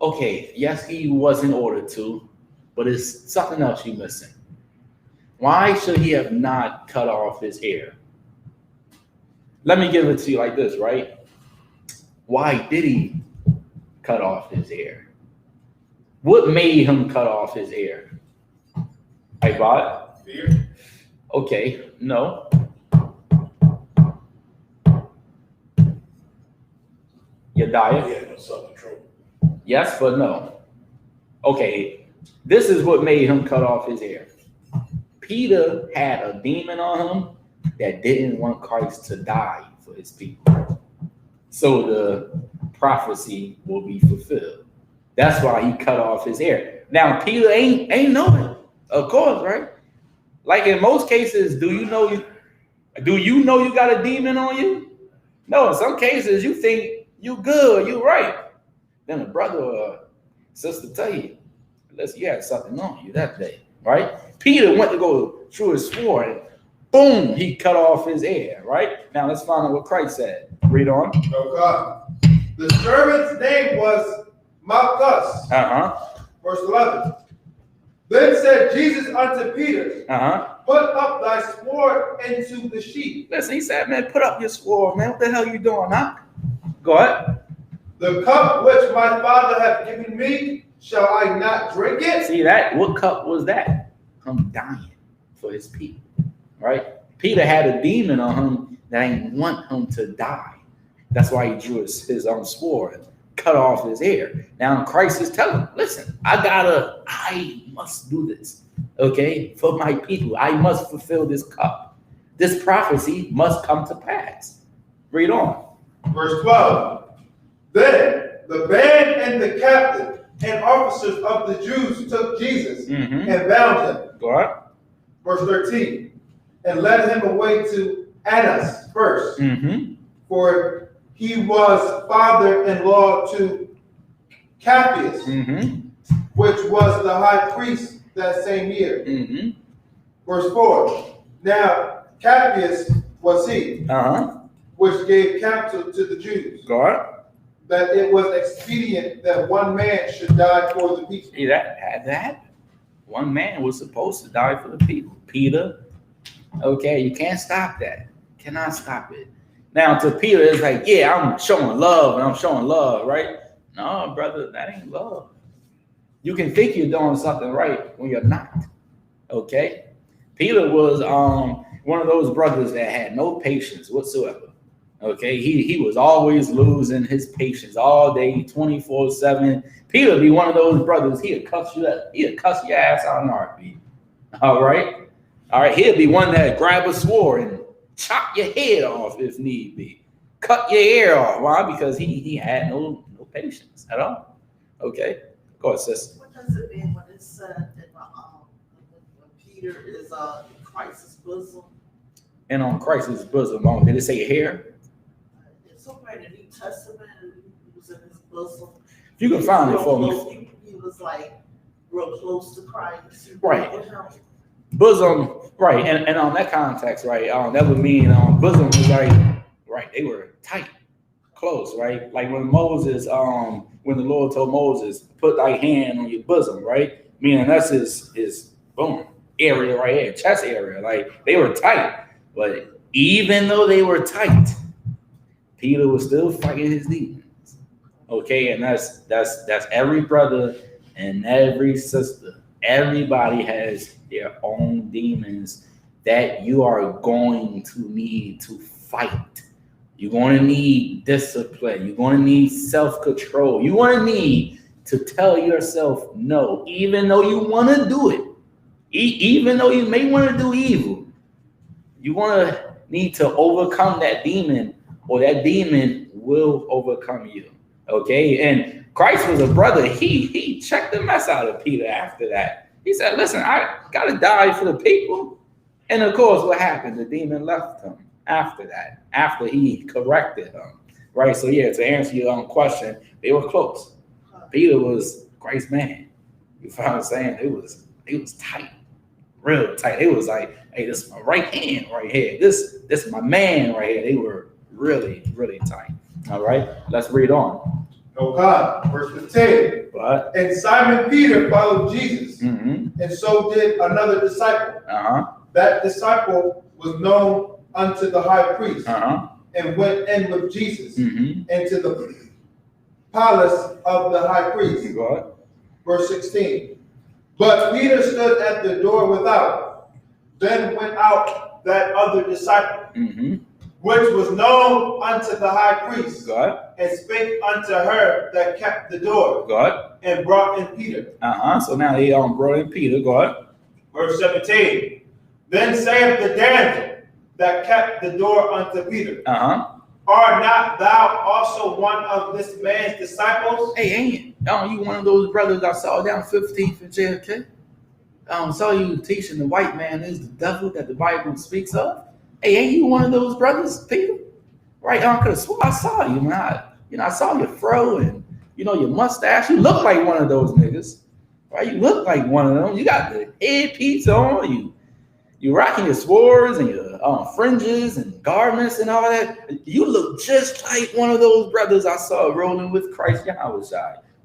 Okay, yes, he wasn't ordered to, but it's something else you're missing. Why should he have not cut off his hair? Let me give it to you like this, right? Why did he cut off his hair? What made him cut off his hair? I bought? Fear. Okay, no. Your diet? He had no self-control. Yes, but no. Okay, this is what made him cut off his hair. Peter had a demon on him that didn't want Christ to die for his people. So the prophecy will be fulfilled. That's why he cut off his hair. Now, Peter ain't know it, of course, right? Like in most cases, do you know you got a demon on you? No, in some cases you think you good, you right. Then a brother or sister tell you, listen, you had something on you that day, right? Peter went to go through his sword and boom, he cut off his hair, right? Now let's find out what Christ said. Read on. Okay. The servant's name was Malchus. Verse 11. Then said Jesus unto Peter, put up thy sword into the sheath. Listen, he said, man, put up your sword, man. What the hell you doing, huh? Go ahead. The cup which my Father hath given me, shall I not drink it? See that? What cup was that? Him dying for his people, right? Peter had a demon on him that ain't want him to die. That's why he drew his own sword and cut off his hair. Now Christ is telling him, listen, I must do this, okay, for my people. I must fulfill this cup. This prophecy must come to pass. Read on. Verse 12. Then the band and the captain and officers of the Jews took Jesus and bound him. Go on. Verse 13. And led him away to Annas first, for he was father-in-law to Caiaphas, which was the high priest that same year. Verse 4. Now Caiaphas was he, which gave counsel to the Jews, that it was expedient that one man should die for the people. See that? Had that? One man was supposed to die for the people. Peter. Okay, you can't stop that. Cannot stop it. Now to Peter, it's like, yeah, I'm showing love, right? No, brother, that ain't love. You can think you're doing something right when you're not. Okay? Peter was one of those brothers that had no patience whatsoever. Okay, he was always losing his patience all day, 24/7. Peter be one of those brothers, he'll cuss you up. He'll cuss your ass out in a heartbeat. All right? He'll be one that grab a sword and chop your head off if need be. Cut your ear off. Why? Because he had no patience at all. Okay? Go ahead, sis. What does it mean when it said that when Peter is in Christ's bosom? And on Christ's bosom, did it say hair? Somewhere in the New Testament, he was in his bosom. You can find it for me. He was like real close to Christ. Right. Bosom, right, and on that context, right, that would mean bosom was like, right, they were tight, close, right? Like when Moses, when the Lord told Moses, put thy hand on your bosom, right? Meaning that's his boom area right here, chest area. Like they were tight, but even though they were tight, Peter was still fighting his demons. Okay, and that's every brother and every sister. Everybody has their own demons that you are going to need to fight. You're going to need discipline. You're going to need self-control. You're going to need to tell yourself no, even though you want to do it. Even though you may want to do evil, you want to need to overcome that demon, or that demon will overcome you. Okay, and Christ was a brother. He checked the mess out of Peter after that. He said, listen, I got to die for the people. And of course, what happened? The demon left him after that, after he corrected him. Right? So yeah, to answer your own question, they were close. Peter was Christ's man. You find what I'm saying? It was tight, real tight. It was like, hey, this is my right hand right here. This is my man right here. They were really, really tight. All right, let's read on. Okay, verse 15. But And Simon Peter followed Jesus, mm-hmm. and so did another disciple. Uh-huh. That disciple was known unto the high priest, Uh-huh. and went in with Jesus Mm-hmm. into the palace of the high priest. But Verse 16. But Peter stood at the door without. Then went out that other disciple, mm-hmm. which was known unto the high priest, God. and spake unto her that kept the door, God. and brought in Peter. Uh-huh. So now they brought in Peter. God. Verse 17. Then saith the damsel that kept the door unto Peter, Uh-huh. Art not thou also one of this man's disciples? Hey, ain't you one of those brothers I saw down 15th in JFK? Saw you teaching the white man is the devil that the Bible speaks of. Hey, ain't you one of those brothers, Peter? Right, because I saw you, man. I saw your fro and your mustache. You look like one of those niggas. Right? You look like one of them. You got the headpiece on. You rocking your swords and your fringes and garments and all that. You look just like one of those brothers I saw rolling with Christ Yahweh.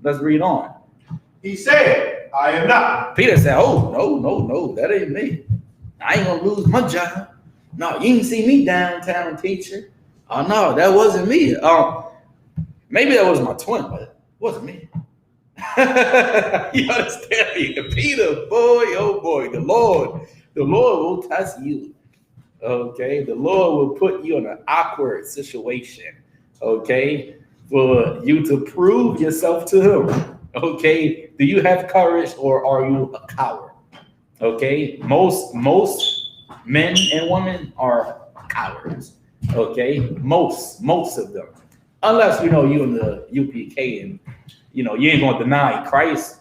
Let's read on. He said, I am not. Peter said, oh, no, that ain't me. I ain't gonna lose my job. No, you didn't see me downtown teaching. Oh, no, that wasn't me. Maybe that was my twin, but it wasn't me. You understand me? Peter, boy, oh boy, the Lord will test you. Okay, the Lord will put you in an awkward situation. Okay, for you to prove yourself to Him. Okay, do you have courage or are you a coward? Okay, most men and women are cowards. Okay, most of them, unless you in the UPK and you ain't gonna deny Christ.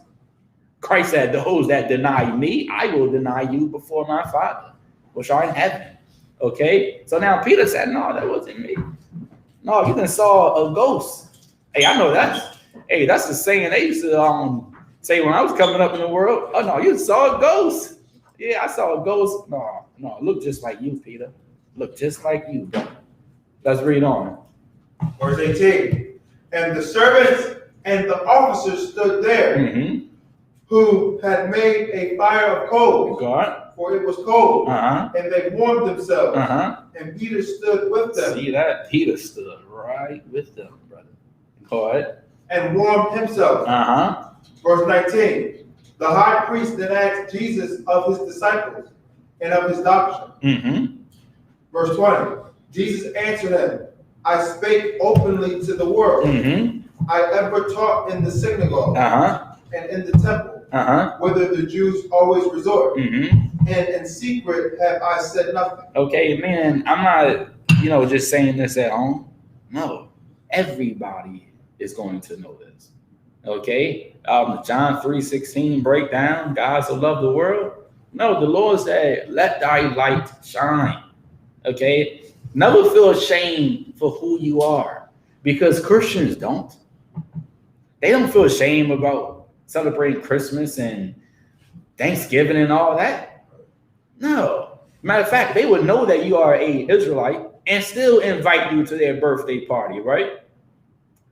Christ said, "Those that deny me, I will deny you before my Father, which are in heaven." Okay, so now Peter said, "No, that wasn't me. No, you done saw a ghost." Hey, I know that's. Hey, that's the saying they used to say when I was coming up in the world. Oh no, you saw a ghost. Yeah, I saw a ghost. No, it looked just like you, Peter. Look just like you, bro. Let's read on. Verse 18. And the servants and the officers stood there, Mm-hmm. who had made a fire of coals, God. for it was cold, Uh-huh. and they warmed themselves. Uh-huh. And Peter stood with them, See that? Peter stood right with them, brother. Go ahead. and warmed himself. Uh-huh. Verse 19. The high priest then asked Jesus of his disciples and of his doctrine. Mm-hmm. Verse 20. Jesus answered him, I spake openly to the world. Mm-hmm. I ever taught in the synagogue Uh-huh. and in the temple, Uh-huh. whither the Jews always resort. Mm-hmm. And in secret have I said nothing. Okay, man, I'm not, just saying this at home. No, everybody is going to know this. Okay, John 3:16 breakdown. God so loved the world. No, the Lord said, "Let thy light shine." Okay, never feel ashamed for who you are, because Christians don't. They don't feel ashamed about celebrating Christmas and Thanksgiving and all that. No. Matter of fact, they would know that you are a Israelite and still invite you to their birthday party, right?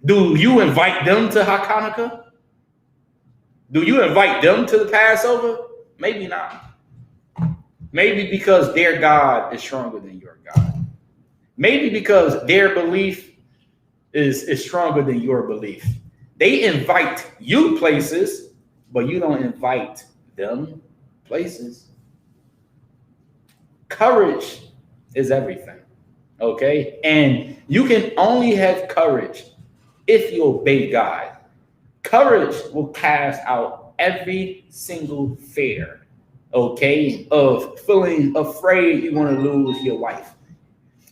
Do you invite them to Hanukkah? Do you invite them to the Passover? Maybe not. Maybe because their God is stronger than your God. Maybe because their belief is stronger than your belief. They invite you places, but you don't invite them places. Courage is everything, okay? And you can only have courage if you obey God. Courage will cast out every single fear, okay, of feeling afraid you're going to lose your wife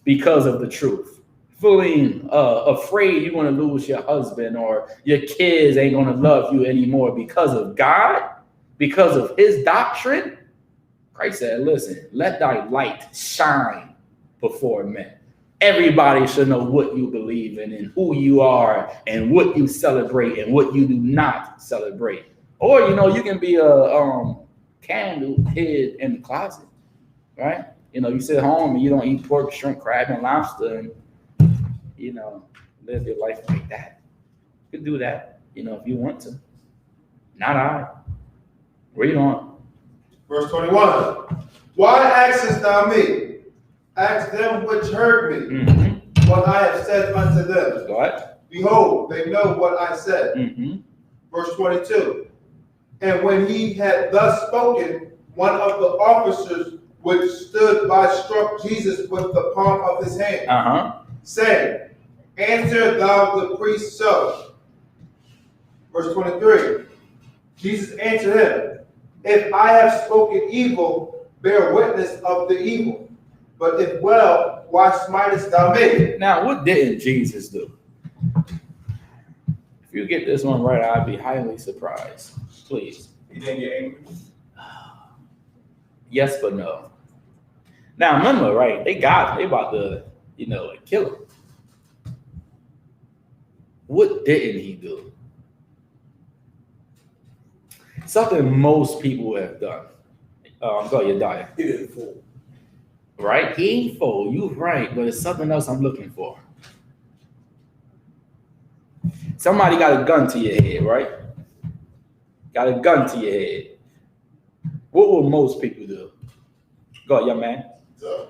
because of the truth. Feeling afraid you're going to lose your husband or your kids ain't going to love you anymore because of God, because of his doctrine. Christ said, listen, let thy light shine before men. Everybody should know what you believe in and who you are and what you celebrate and what you do not celebrate. Or, you can be a candle hid in the closet, right? You sit home and you don't eat pork, shrimp, crab, and lobster and, live your life like that. You can do that, if you want to. Not I. Read on. Verse 21. Why askest thou me? Ask them which heard me, what I have said unto them. What? Behold, they know what I said. Verse 22. And when he had thus spoken, one of the officers which stood by struck Jesus with the palm of his hand, saying, Answer thou the priest so. Verse 23. Jesus answered him, If I have spoken evil, bear witness of the evil. But if well, why smitest thou me? Now, what didn't Jesus do? If you get this one right, I'd be highly surprised. Please. He didn't get angry. Yes, but no. Now, remember, right? They about to, kill him. What didn't he do? Something most people have done. I'm sorry, you're dying. He didn't fool. Right? He ain't full. You're right, but it's something else I'm looking for. Somebody got a gun to your head, right? Got a gun to your head. What will most people do? Go ahead, young man. So,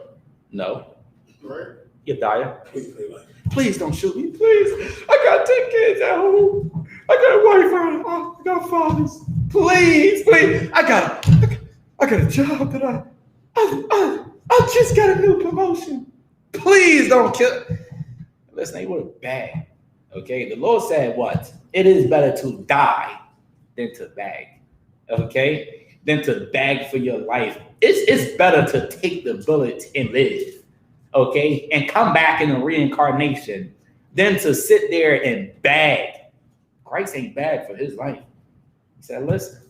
No. right? You're dying. Please, Please don't shoot me. Please. I got 10 kids at home. I got a wife. I got fathers. Please. I got a job that I just got a new promotion. Please don't kill. Listen, they would have bag. Okay. The Lord said what? It is better to die than to beg. Okay? Than to beg for your life. It's better to take the bullet and live. Okay, and come back in a reincarnation than to sit there and beg. Christ ain't bad for his life. He said, listen,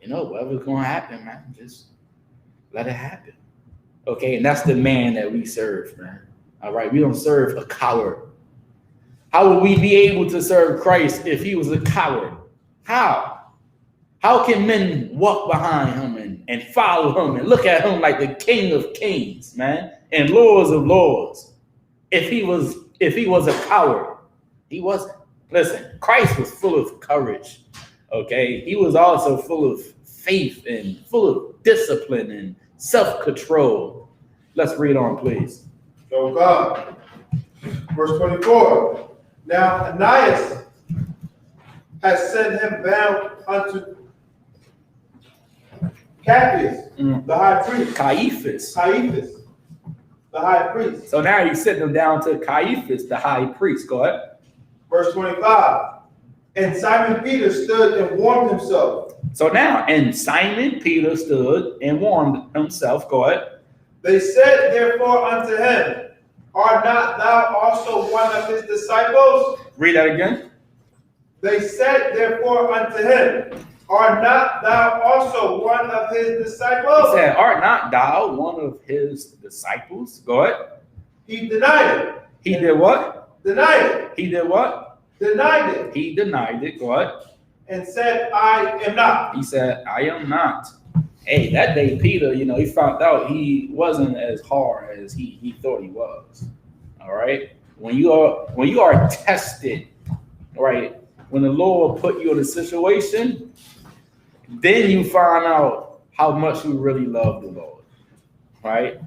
whatever's going to happen, man, just let it happen. Okay, and that's the man that we serve, man. All right, we don't serve a coward. How would we be able to serve Christ if he was a coward? How? How can men walk behind him and follow him and look at him like the King of Kings, man, and Lords of Lords? If he was a coward, he wasn't. Listen, Christ was full of courage. Okay, he was also full of faith and full of discipline and self-control. Let's read on, please. So God. Verse 24. Now Ananias has sent him bound unto Caiaphas, the high priest. Caiaphas, the high priest. So now he's sitting him down to Caiaphas, the high priest. Go ahead. Verse 25. And Simon Peter stood and warmed himself. So now, and Simon Peter stood and warmed himself. Go ahead. They said therefore unto him, Art not thou also one of his disciples? Read that again. They said therefore unto him, Art not thou also one of his disciples? He said, Art not thou one of his disciples? Go ahead. He denied it. He did what? Denied it. He did what? Denied it. He denied it. Go ahead. And said, I am not. He said, I am not. Hey, that day, Peter, he found out he wasn't as hard as he thought he was. All right. When you are tested, right? When the Lord put you in a situation, then you find out how much you really love the Lord. Right?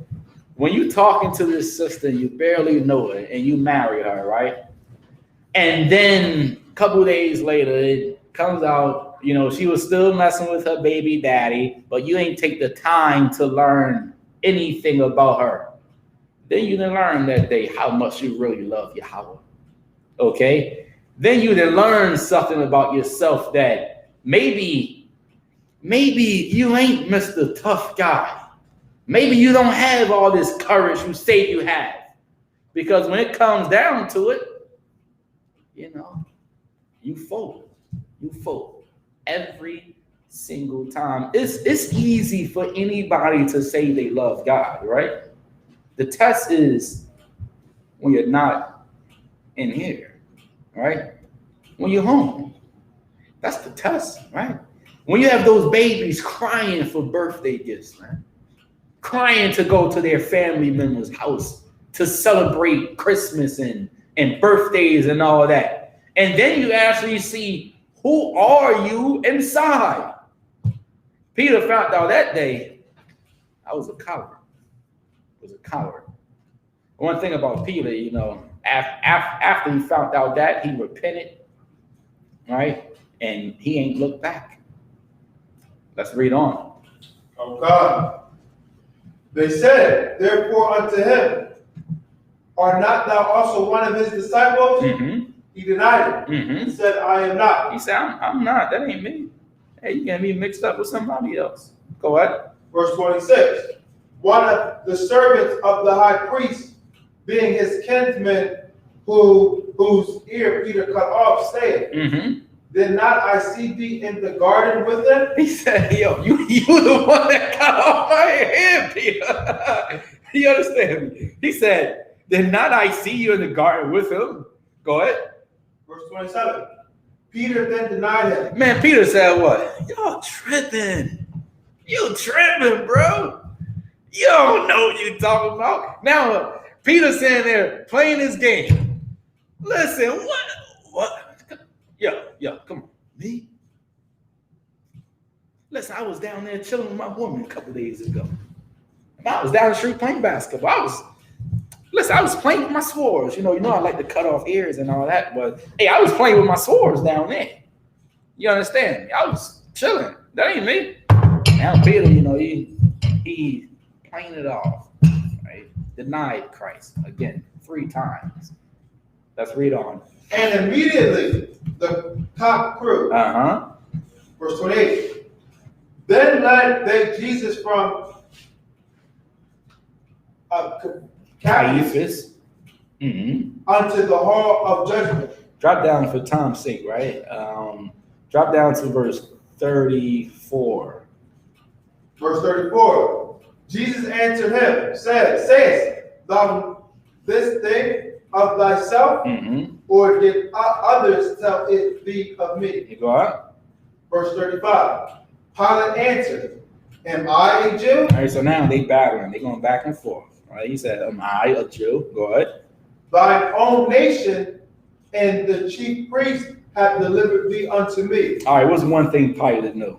When you talking to this sister, you barely know her, and you marry her, right? And then a couple days later, it comes out, she was still messing with her baby daddy, but you ain't take the time to learn anything about her. Then you didn't learn that day how much you really love Yahweh. Okay? Then you didn't learn something about yourself that maybe you ain't Mr. Tough Guy. Maybe you don't have all this courage you say you have. Because when it comes down to it, you fold. You fold. Every single time. It's easy for anybody to say they love God, right? The test is when you're not in here, right? When you're home. That's the test, right? When you have those babies crying for birthday gifts, man. Crying to go to their family member's house to celebrate Christmas and birthdays and all that. And then you actually see, who are you inside? Peter found out that day, I was a coward. I was a coward. One thing about Peter, you know, after he found out that, he repented, right? And he ain't looked back. Let's read on. Of God. They said, therefore, unto him, are not thou also one of his disciples? Mm-hmm. He denied it. Mm-hmm. He said, I am not. He said, I'm not. That ain't me. Hey, you getting me mixed up with somebody else. Go ahead. Verse 26. One of the servants of the high priest, being his kinsman, whose ear Peter cut off, said, Mm-hmm. Did not I see thee in the garden with him? He said, yo, you the one that cut off my head, Peter. You understand me? He said, did not I see you in the garden with him? Go ahead. Verse 27. Peter then denied him. Man, Peter said what? Y'all tripping. You tripping, bro. You don't know what you talking about. Now, Peter's sitting there playing his game. Listen, what? Yo, come on. Me? Listen, I was down there chilling with my woman a couple days ago. I was down the street playing basketball. I was playing with my swords. You know, I like to cut off ears and all that, but hey, I was playing with my swords down there. You understand me? I was chilling. That ain't me. Now Peter, he playing it off, right? Denied Christ again 3 times. Let's read on. And immediately the cock crew. Uh-huh. Verse 28. Then led they Jesus from Caiaphas. Mm-hmm. Unto the hall of judgment. Drop down for time's sake, right? Drop down to verse 34. Verse 34. Jesus answered him, sayest thou this thing of thyself, Mm-hmm. or did others tell it thee of me? You go on. Verse 35. Pilate answered, Am I a Jew? All right, so now they battling. They going back and forth. All right, he said, Am I a Jew? Go ahead. Thine own nation and the chief priests have delivered thee unto me. All right, what's one thing Pilate knew?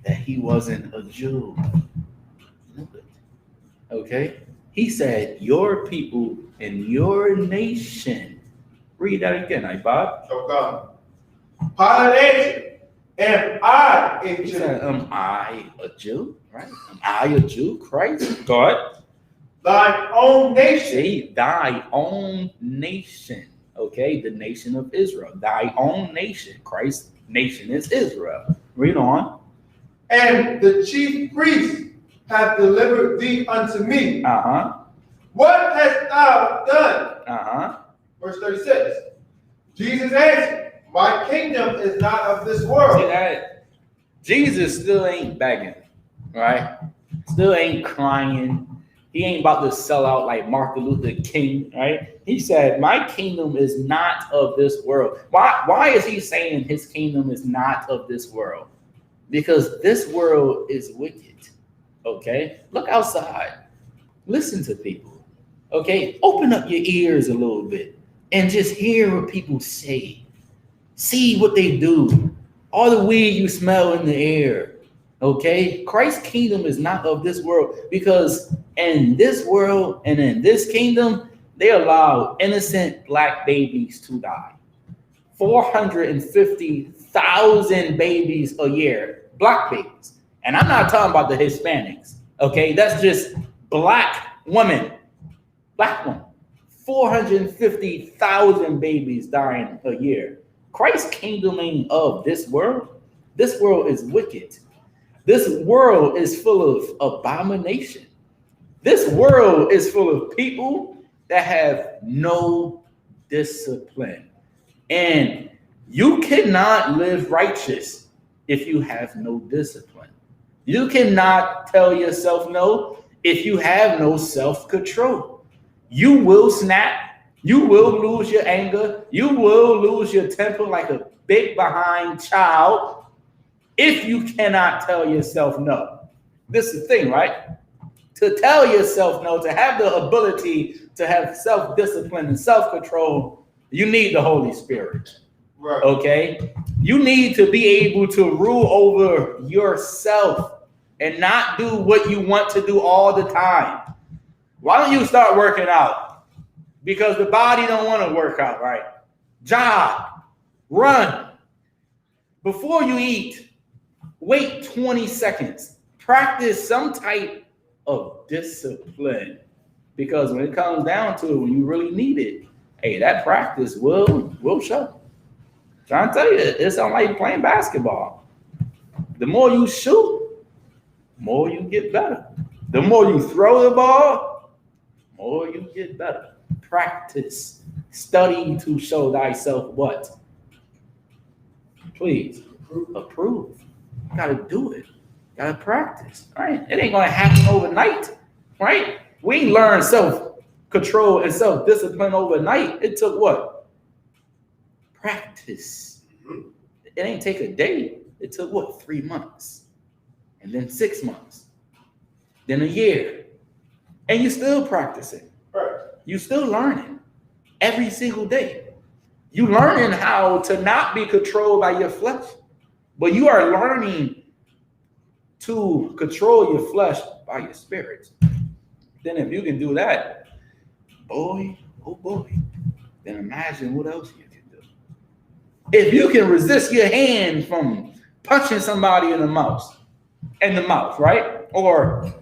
That he wasn't a Jew. Okay? He said, your people and your nation. Read that again, Bob. So come. Pilate answered, Am I a He Jew? said, Am I a Jew? Right? Am I a Jew? Christ? Go ahead. Thine own nation. See, thy own nation. Okay? The nation of Israel. Thy own nation. Christ's nation is Israel. Read on. And the chief priests have delivered thee unto me. Uh-huh. What hast thou done? Uh-huh. Verse 36. Jesus answered, My kingdom is not of this world. See that? Jesus still ain't begging, right? Still ain't crying. He ain't about to sell out like Martin Luther King, right? He said, my kingdom is not of this world. Why is he saying his kingdom is not of this world? Because this world is wicked, okay? Look outside. Listen to people, okay? Open up your ears a little bit and just hear what people say. See what they do. All the weed you smell in the air, okay? Christ's kingdom is not of this world, because in this world and in this kingdom, they allow innocent black babies to die. 450,000 babies a year, black babies. And I'm not talking about the Hispanics, okay? That's just black women, 450,000 babies dying a year. Christ's kingdom ain't of this world. This world is wicked. This world is full of abomination. This world is full of people that have no discipline. And you cannot live righteous if you have no discipline. You cannot tell yourself no if you have no self-control. You will snap. You will lose your anger. You will lose your temper like a big behind child if you cannot tell yourself no. This is the thing, right? To tell yourself no, to have the ability to have self-discipline and self-control, You need the Holy Spirit. Right. Okay? You need to be able to rule over yourself and not do what you want to do all the time. Why don't you start working out? Because the body don't want to work out, right? Jog, run. Before you eat, wait 20 seconds. Practice some type of discipline. Because when it comes down to it, when you really need it, hey, that practice will show. Trying to tell you, it's not like playing basketball. The more you shoot, the more you get better. The more you throw the ball, the more you get better. Practice. Study to show thyself what? Please, approve. You gotta do it. You gotta practice, right? It ain't gonna happen overnight, right? We learned self-control and self-discipline overnight. It took what? Practice. It ain't take a day. It took what? 3 months. And then 6 months. Then a year. And you're still practicing. Right. You're still learning every single day. You learning how to not be controlled by your flesh, but you are learning to control your flesh by your spirit. Then if you can do that, boy, oh boy, then imagine what else you can do. If you can resist your hand from punching somebody in the mouth, right? Or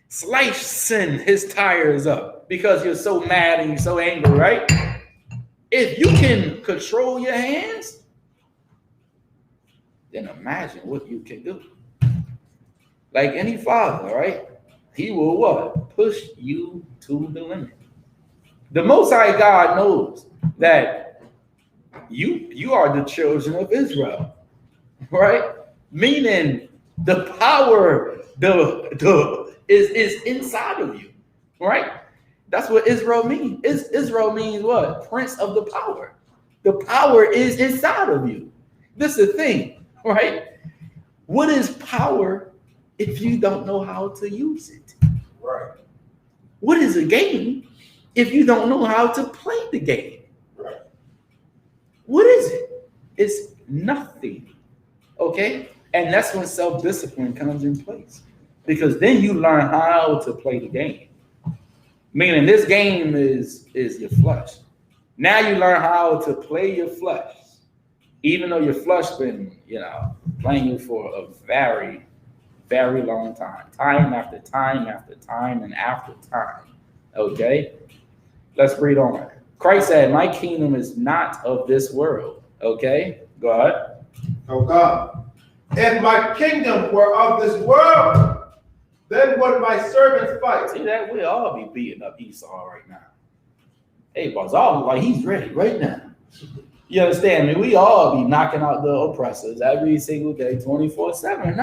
slicing his tires up because you're so mad and you're so angry, right? If you can control your hands, then imagine what you can do. Like any father, right? He will what? Push you to the limit. The Most High God knows that you are the children of Israel, right? Meaning the power is inside of you, right? That's what Israel means. Israel means what? Prince of the power. The power is inside of you. This is the thing, right? What is power if you don't know how to use it? Right. What is a game if you don't know how to play the game? Right. What is it? It's nothing. Okay? And that's when self-discipline comes in place. Because then you learn how to play the game. Meaning this game is your flesh. Now you learn how to play your flesh. Even though your flesh been, playing you for a very, very long time. Time after time after time and after time. Okay? Let's read on. Christ said, my kingdom is not of this world. Okay? Go ahead. Oh God. If my kingdom were of this world, then would my servants fight. See that? We'll all be beating up Esau right now. Hey, Barzal, like he's ready right now. You understand me? We all be knocking out the oppressors every single day, 24/7.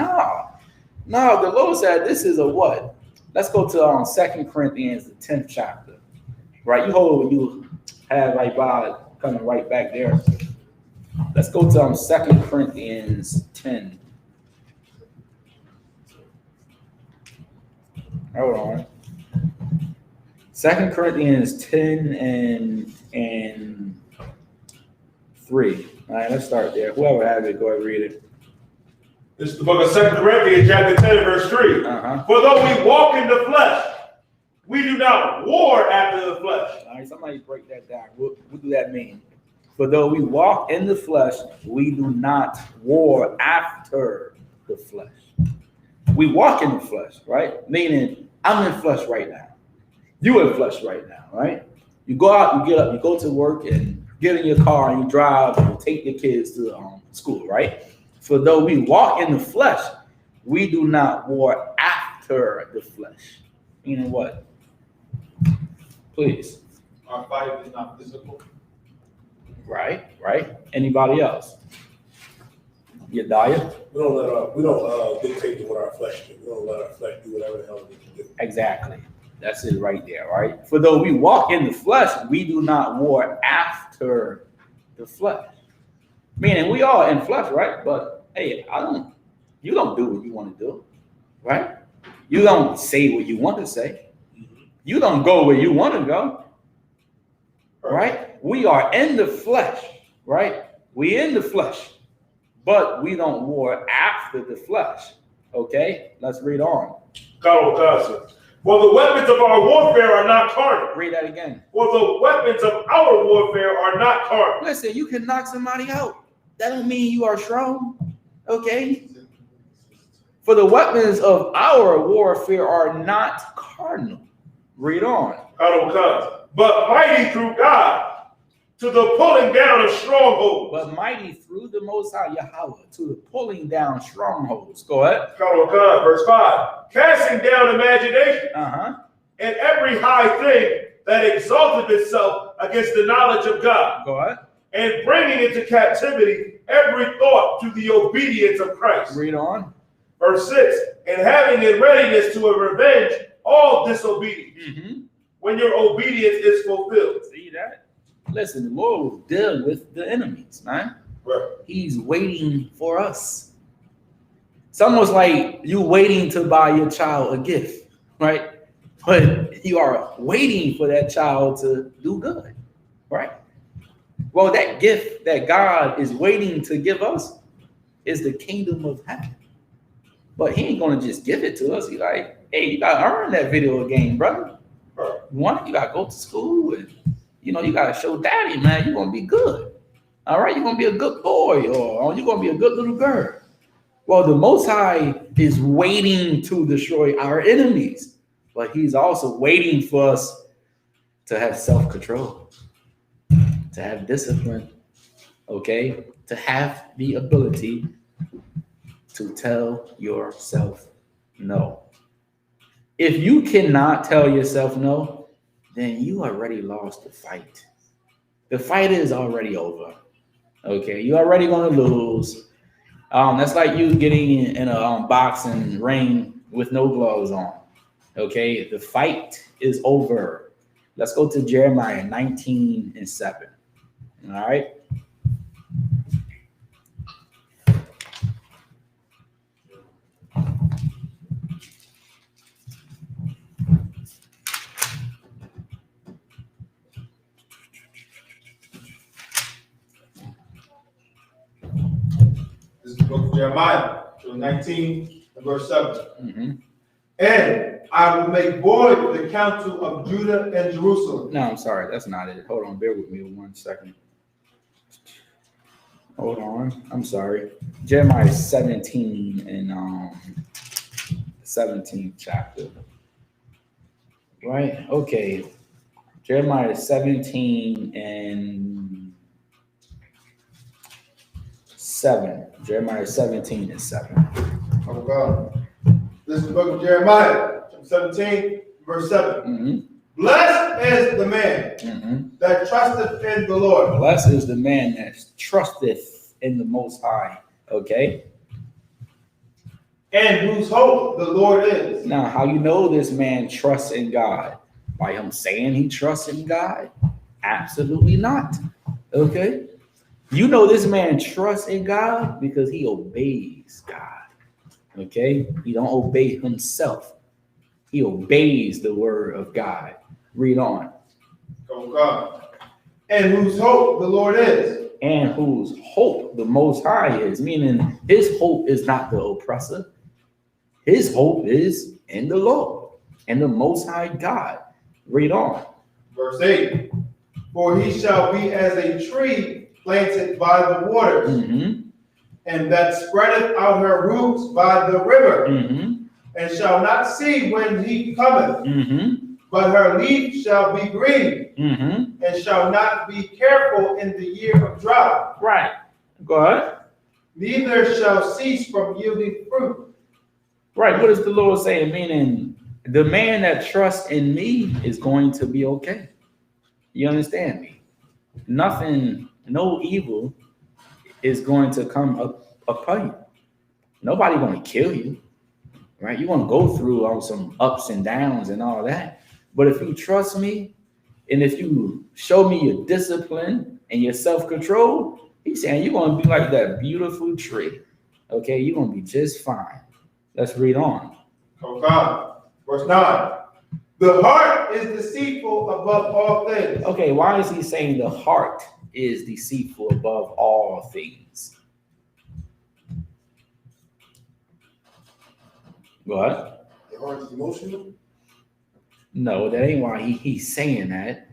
No, the Lord said this is a what? Let's go to 2 Corinthians, the 10th chapter. Right? You have right by coming right back there. Let's go to 2 Corinthians 10. Hold on. 2 Corinthians 10 and 3. All right, let's start there. Whoever has it, go ahead and read it. This is the book of 2 Corinthians, chapter 10, verse 3. For though we walk in the flesh, we do not war after the flesh. All right, somebody break that down. What do that mean? For though we walk in the flesh, we do not war after the flesh. We walk in the flesh, right? Meaning, I'm in flesh right now. You in flesh right now, right? You go out, you get up, you go to work, and get in your car, and you drive, and you take your kids to school, right? For though we walk in the flesh, we do not war after the flesh. Meaning what? Please. Our fight is not physical. Right. Anybody else? Yediah? We don't dictate what our flesh do. We don't let our flesh do whatever the hell we can do. Exactly. That's it right there, right? For though we walk in the flesh, we do not war after the flesh. Meaning we are in flesh, right? But hey, you don't do what you want to do, right? You don't say what you want to say. You don't go where you want to go. right? We are in the flesh, right? We in the flesh, but we don't war after the flesh. Okay, let's read on. For the weapons of our warfare are not carnal. Read that again. For the weapons of our warfare are not carnal. Listen, you can knock somebody out. That don't mean you are strong. Okay. For the weapons of our warfare are not carnal. Read on. But mighty through God to the pulling down of strongholds. But mighty through the Most High Yahweh to the pulling down strongholds. Go ahead. Verse 5. Casting down imagination and every high thing that exalted itself against the knowledge of God. Go ahead. And bringing into captivity every thought to the obedience of Christ. Read on. Verse 6. And having in readiness to revenge all disobedience when your obedience is fulfilled. See that? Listen, the Lord will deal with the enemies, man. Right. He's waiting for us. It's almost like you waiting to buy your child a gift, right? But you are waiting for that child to do good, right? Well, that gift that God is waiting to give us is the kingdom of heaven. But he ain't gonna just give it to us. He's like, hey, you gotta earn that video game, brother. One, you gotta go to school and you gotta show daddy, man, you're gonna be good. All right, you're gonna be a good boy, or you're gonna be a good little girl. Well, the Most High is waiting to destroy our enemies, but he's also waiting for us to have self-control, to have discipline, okay, to have the ability to tell yourself no. If you cannot tell yourself no, then you already lost the fight. The fight is already over. Okay, you're already going to lose. That's like you getting in a boxing ring with no gloves on. Okay, the fight is over. Let's go to Jeremiah 19:7. All right. This is the book of Jeremiah, 19 and verse 7. And I will make void the counsel of Judah and Jerusalem. No, I'm sorry. That's not it. Hold on. Bear with me 1 second. Hold on. I'm sorry. Jeremiah 17 and 17th chapter. Right? Okay. Jeremiah 17 and 7. Jeremiah 17 and 7. Oh God. This is the book of Jeremiah, 17, verse 7. Blessed is the man that trusteth in the Lord. Blessed is the man that trusteth in the Most High. Okay. And whose hope the Lord is. Now, how you know this man trusts in God? By him saying he trusts in God? Absolutely not. Okay. You know this man trusts in God because he obeys God. Okay. He don't obey himself. He obeys the word of God. Read on. Oh God. And whose hope the Lord is. And whose hope the Most High is. Meaning his hope is not the oppressor. His hope is in the Lord and the Most High God. Read on. Verse 8. For he shall be as a tree planted by the waters, and that spreadeth out her roots by the river, and shall not see when he cometh, but her leaf shall be green, and shall not be careful in the year of drought. Right. Go ahead. Neither shall cease from yielding fruit. Right. What is the Lord saying? Meaning the man that trusts in me is going to be okay. You understand me? Nothing, no evil is going to come upon you. Nobody going to kill you, right? You're going to go through all some ups and downs and all that. But if you trust me, and if you show me your discipline and your self-control, he's saying you're going to be like that beautiful tree. Okay, you're going to be just fine. Let's read on. Oh God. Verse 9. The heart is deceitful above all things. Okay, why is he saying the heart is deceitful above all things? What? The heart is emotional. No, that ain't why he's saying that.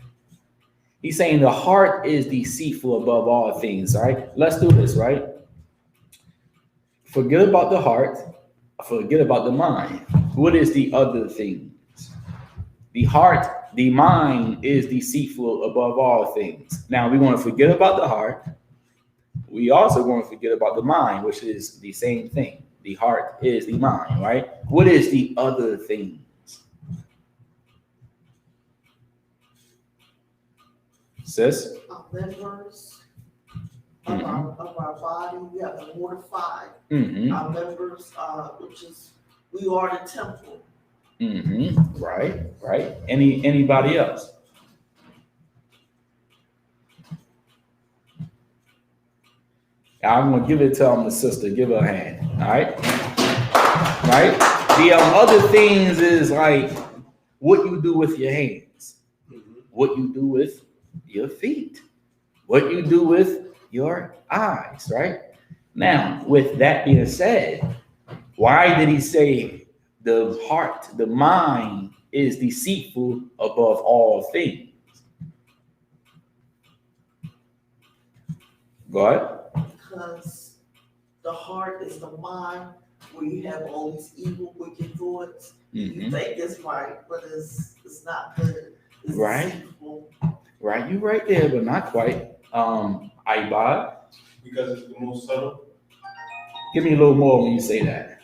He's saying the heart is deceitful above all things, right? Let's do this, right? Forget about the heart, forget about the mind. What is the other things? The heart, the mind is deceitful above all things. Now, we want to forget about the heart. We also want to forget about the mind, which is the same thing. The heart is the mind, right? What is the other thing? Sis? Our members of our body, we have to mortify Mm-hmm. our members, which is, we are the temple. Mm-hmm. Right. Anybody else? I'm gonna give it to the sister. Give her a hand. All right. Right. The other things is like what you do with your hands, what you do with your feet, what you do with your eyes. Right. Now, with that being said, why did he say the heart, the mind is deceitful above all things? Go ahead. Because the heart is the mind where you have all these evil, wicked thoughts. You think it's right, but it's not good. It's Right. deceitful. Right, you right there, but not quite. Ibad, Because it's the most subtle. give me a little more when you say that.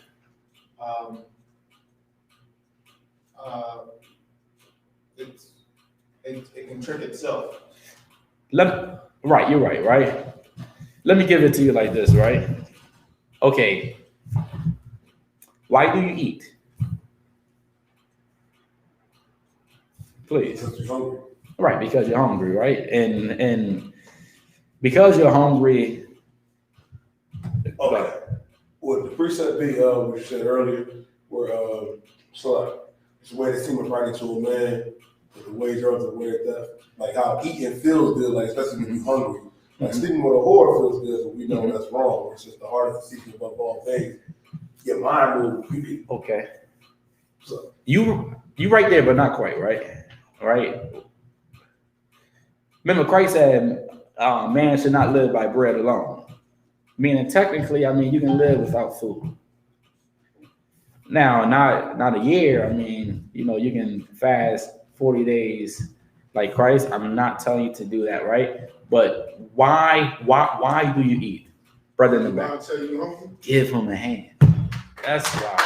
It can trick itself. Right, you're right. Let me give it to you like this, right? Okay. Why do you eat? Please. Because you're hungry. Right, because you're hungry, right? And because you're hungry. Okay. Well, the precept be we said earlier, where so it's the way that seemeth right to a man, the wage of the way of death. Like how eating feels good, like especially when you're hungry. Like sleeping with a whore feels good, but we know that's wrong. It's just the heart is deceitful above all things. Your mind will be Okay. so. You right there, but not quite, right? Right. Remember, Christ said, man should not live by bread alone. Meaning, technically, I mean, you can live without food. Now, not a year. I mean, you can fast 40 days like Christ. I'm not telling you to do that, right? But why do you eat? Brother in the back. Tell you hungry? Give him a hand. That's why.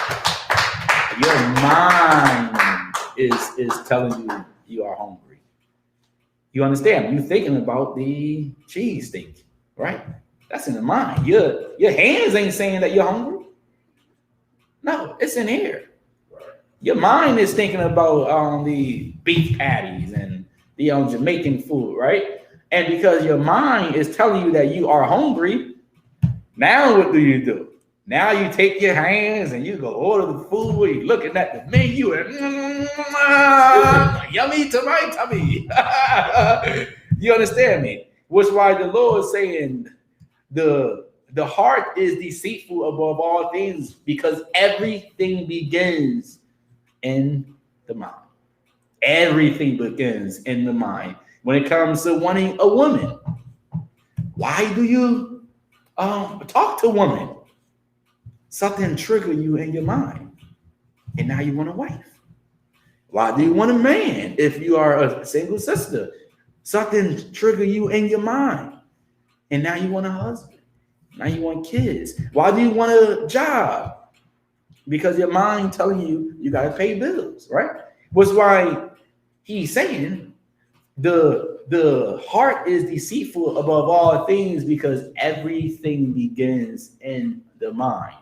Your mind is telling you you are hungry. You understand? You're thinking about the cheese steak, right? That's in the mind. Your hands ain't saying that you're hungry. No, it's in here. Your mind is thinking about the beef patties and the Jamaican food, right? And because your mind is telling you that you are hungry, now what do? Now you take your hands and you go order the food. You're looking at the menu and yummy to my tummy. You understand me? Which why the Lord is saying the heart is deceitful above all things because everything begins in the mind. Everything begins in the mind. When it comes to wanting a woman, why do you talk to a woman? Something trigger you in your mind, and now you want a wife. Why do you want a man if you are a single sister? Something trigger you in your mind, and now you want a husband. Now you want kids. Why do you want a job? Because your mind telling you got to pay bills, right? Which why he's saying the heart is deceitful above all things because everything begins in the mind.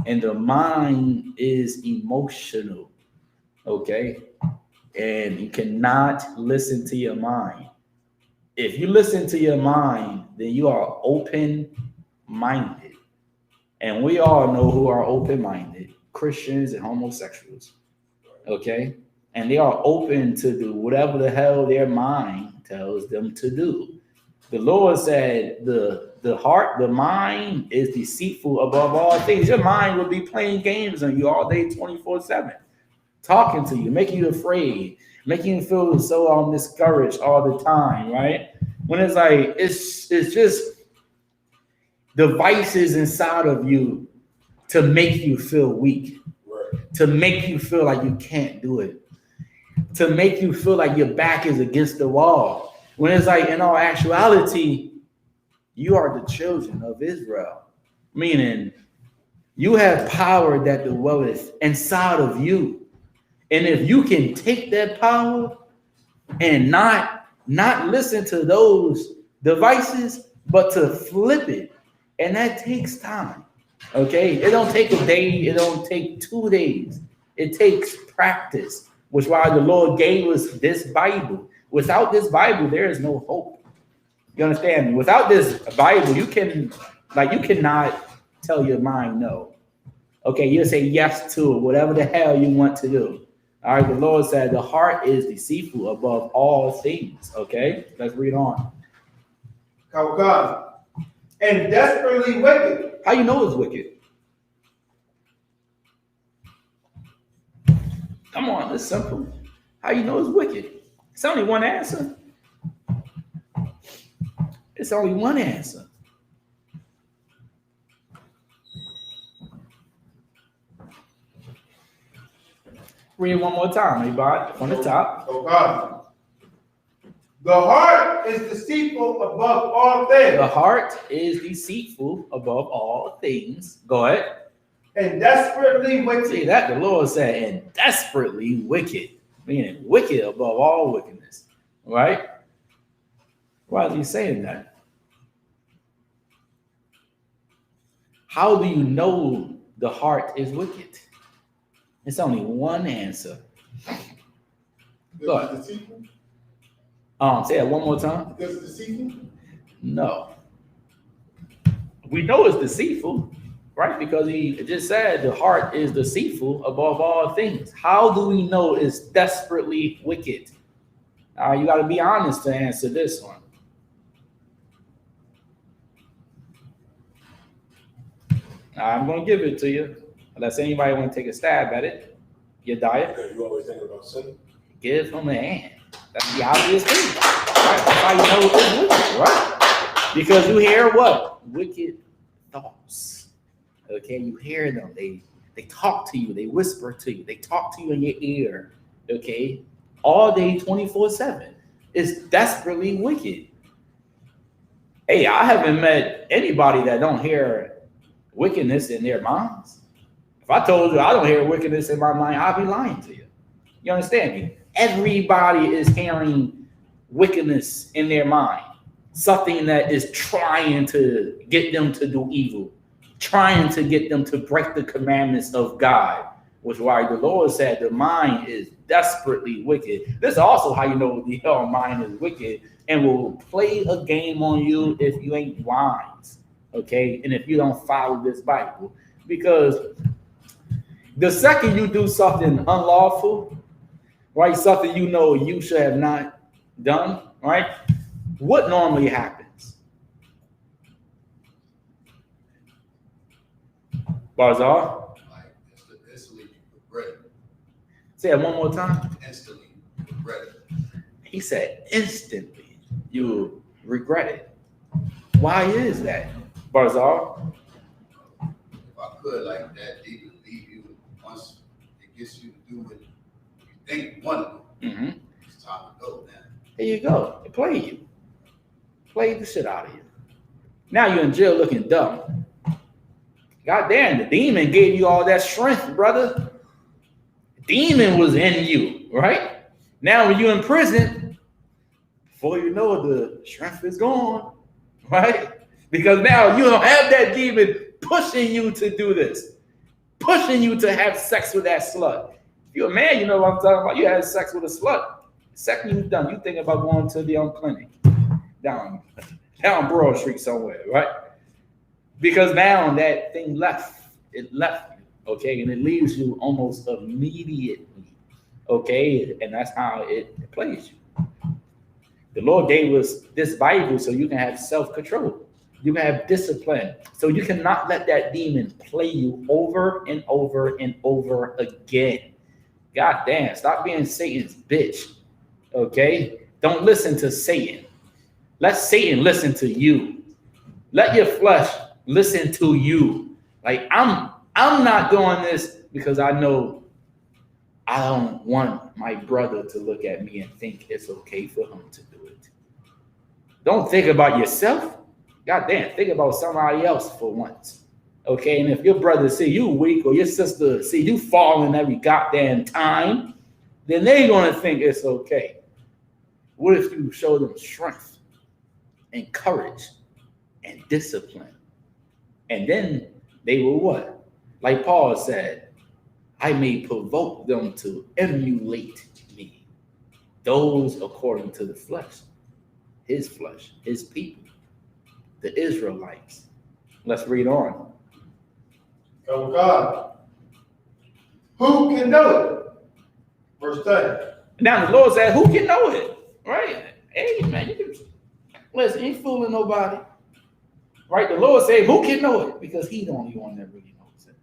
And the mind is emotional, okay? And you cannot listen to your mind. If you listen to your mind, then you are open-minded. And we all know who are open-minded, Christians and homosexuals, okay? and they are open to do whatever the hell their mind tells them to do. The Lord said the heart, the mind is deceitful above all things. Your mind will be playing games on you all day 24/7, talking to you, making you afraid, making you feel so discouraged all the time, right? When it's like it's just devices inside of you to make you feel weak, to make you feel like you can't do it, to make you feel like your back is against the wall. When it's like, in all actuality, you are the children of Israel, meaning you have power that dwelleth inside of you. And if you can take that power and not listen to those devices, but to flip it, and that takes time. Okay, it don't take a day, it don't take 2 days. It takes practice, which is why the Lord gave us this Bible. Without this Bible, there is no hope. You understand me? Without this Bible, you cannot tell your mind no. Okay, you'll say yes to whatever the hell you want to do. All right, the Lord said the heart is deceitful above all things. Okay, let's read on. And desperately wicked. How you know it's wicked? Come on, it's simple. How you know it's wicked? It's only one answer. It's only one answer. Read it one more time, everybody, from the top. Oh God. The heart is deceitful above all things. The heart is deceitful above all things. Go ahead. And desperately wicked. See that? The Lord said, and desperately wicked, meaning wicked above all wickedness. Right? Why is he saying that? How do you know the heart is wicked? It's only one answer. Go ahead. Say that one more time. Because it's deceitful? No. We know it's deceitful, right? Because he just said the heart is deceitful above all things. How do we know it's desperately wicked? You got to be honest to answer this one. I'm going to give it to you. Unless anybody want to take a stab at it. Your diet. Okay, you always think about sin? Give them a hand. That's the obvious thing. Right? That's how you know it's wicked, right? Because you hear what? Wicked thoughts. Okay, you hear them. They talk to you. They whisper to you. They talk to you in your ear. Okay, all day, 24/7. It's desperately wicked. Hey, I haven't met anybody that don't hear wickedness in their minds. If I told you I don't hear wickedness in my mind, I'd be lying to you. You understand me? Everybody is hearing wickedness in their mind. Something that is trying to get them to do evil, trying to get them to break the commandments of God, which is why the Lord said the mind is desperately wicked. This is also how you know the mind is wicked and will play a game on you if you ain't wise, okay? And if you don't follow this Bible. Because the second you do something unlawful, right, something you know you should have not done, right, what normally happens? Barzal? Like instantly regret it. Say it one more time. Instantly regret it. He said instantly you regret it. Why is that, Barzal? If I could, like that, deep leave you once it gets you to do what you think you want to do. Mm-hmm. It's time to go, man. There you go. It played you. Played the shit out of you. Now you're in jail looking dumb. God damn, the demon gave you all that strength, brother. The demon was in you, right? Now when you're in prison, before you know it, the strength is gone, right? Because now you don't have that demon pushing you to do this, pushing you to have sex with that slut. If you're a man, you know what I'm talking about. You had sex with a slut. Second you're done, you think about going to the clinic down Broad Street somewhere, right? Because now that thing left you, okay, and it leaves you almost immediately, Okay, and that's how it plays you. The Lord gave us this Bible so you can have self-control. You can have discipline. So you cannot let that demon play you over and over and over again. God damn, stop being Satan's bitch. Okay? Don't listen to Satan. Let Satan listen to you. Let your flesh listen to you. Like I'm not doing this because I know I don't want my brother to look at me and think it's okay for him to do it. Don't think about yourself. God damn, think about somebody else for once. Okay, and if your brother see you weak or your sister see you falling every goddamn time, then they're gonna think it's okay. What if you show them strength and courage and discipline? And then they will what? Like Paul said, I may provoke them to emulate me. Those according to the flesh, his people, the Israelites. Let's read on. Oh God. Who can know it? Verse 10. Now the Lord said, who can know it? Right? Hey, man, listen, ain't fooling nobody. Right? The Lord said, who can know it? Because he the only one that really knows it.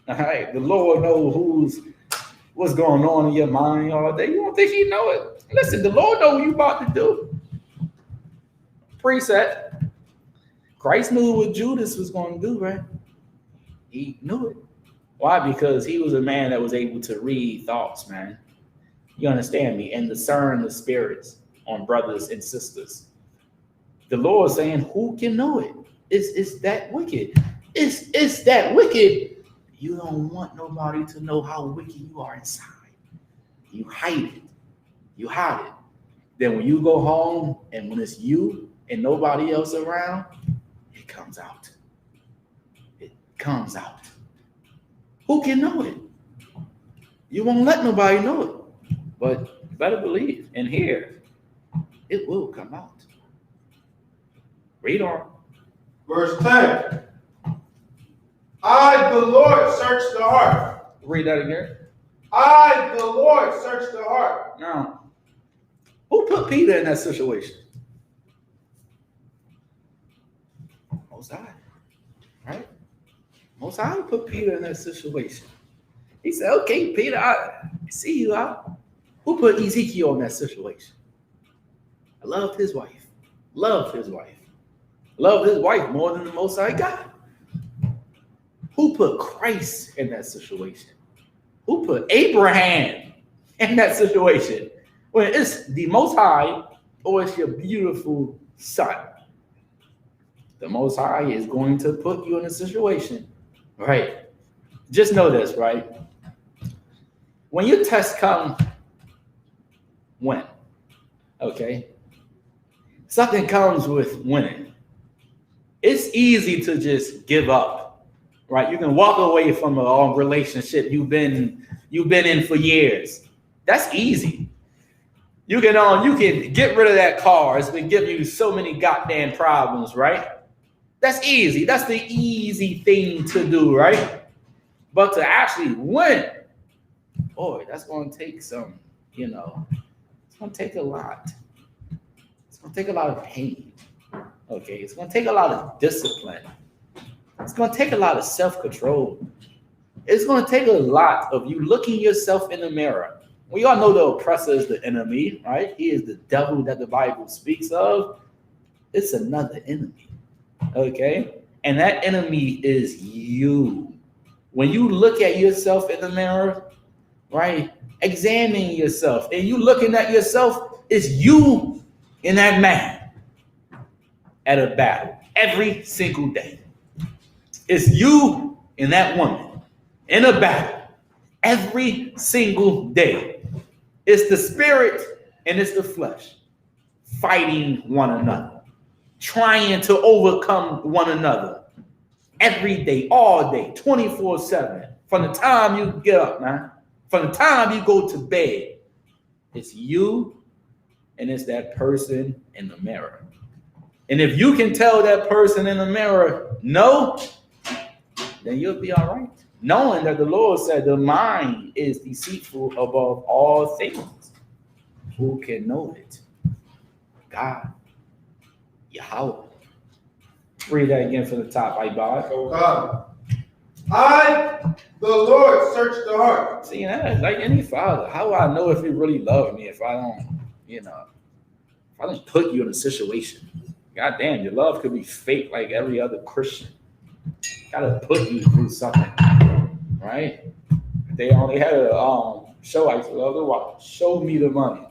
All right? The Lord knows what's going on in your mind all day. You don't think he know it? Listen, the Lord know what you about to do. Preset. Christ knew what Judas was going to do, right? He knew it. Why? Because he was a man that was able to read thoughts, man. You understand me? And discern the spirits on brothers and sisters. The Lord saying, who can know it? It's that wicked. It's that wicked. You don't want nobody to know how wicked you are inside. You hide it. You hide it. Then when you go home and when it's you and nobody else around, it comes out. It comes out. Who can know it? You won't let nobody know it. But you better believe and hear, it will come out. Read on. Verse 10. I, the Lord, search the heart. Read that again. I, the Lord, search the heart. Now, who put Peter in that situation? Most High, right? Most High put Peter in that situation. He said, okay, Peter, I see you out. Who put Ezekiel in that situation? I loved his wife. Loved his wife. Loved his wife more than the Most High God. Who put Christ in that situation? Who put Abraham in that situation? When it's the Most High or it's your beautiful son. The Most High is going to put you in a situation, right? Just know this, right? When your test comes, when? Okay? Something comes with winning. It's easy to just give up, right? You can walk away from a relationship you've been in for years. That's easy. You can get rid of that car. It's been giving you so many goddamn problems, right? That's easy. That's the easy thing to do, right? But to actually win, boy, that's going to take some, it's going to take a lot. It's going to take a lot of pain. Okay, it's going to take a lot of discipline. It's going to take a lot of self-control. It's going to take a lot of you looking yourself in the mirror. We all know the oppressor is the enemy, right? He is the devil that the Bible speaks of. It's another enemy, okay? And that enemy is you. When you look at yourself in the mirror, right, examine yourself, and you looking at yourself, it's you in that man at a battle every single day. It's you and that woman in a battle every single day. It's the spirit and it's the flesh fighting one another, trying to overcome one another every day, all day, 24/7. From the time you get up, man, from the time you go to bed, it's you and it's that person in the mirror. And if you can tell that person in the mirror no, then you'll be all right. knowing that the Lord said the mind is deceitful above all things. Who can know it? God, Yahweh. Read that again from the top, Ibad. So God, I, the Lord, search the heart. See, that like any father, how do I know if you really love me if I don't, if I don't put you in a situation? God damn, your love could be fake like every other Christian. Gotta put you through something, right? They only had a show I used to love to watch. Show me the money.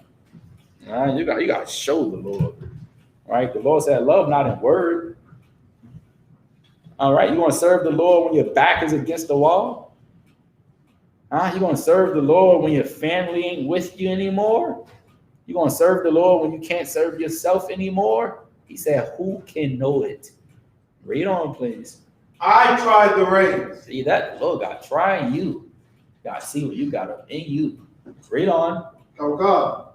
All right, you got to show the Lord, right? The Lord said, "Love not in word." All right, you want to serve the Lord when your back is against the wall? You going to serve the Lord when your family ain't with you anymore? You going to serve the Lord when you can't serve yourself anymore? He said, "Who can know it?" Read on, please. I tried the reins. See that? Lord God, try you. God, see what you got up in you. Read on. Oh God,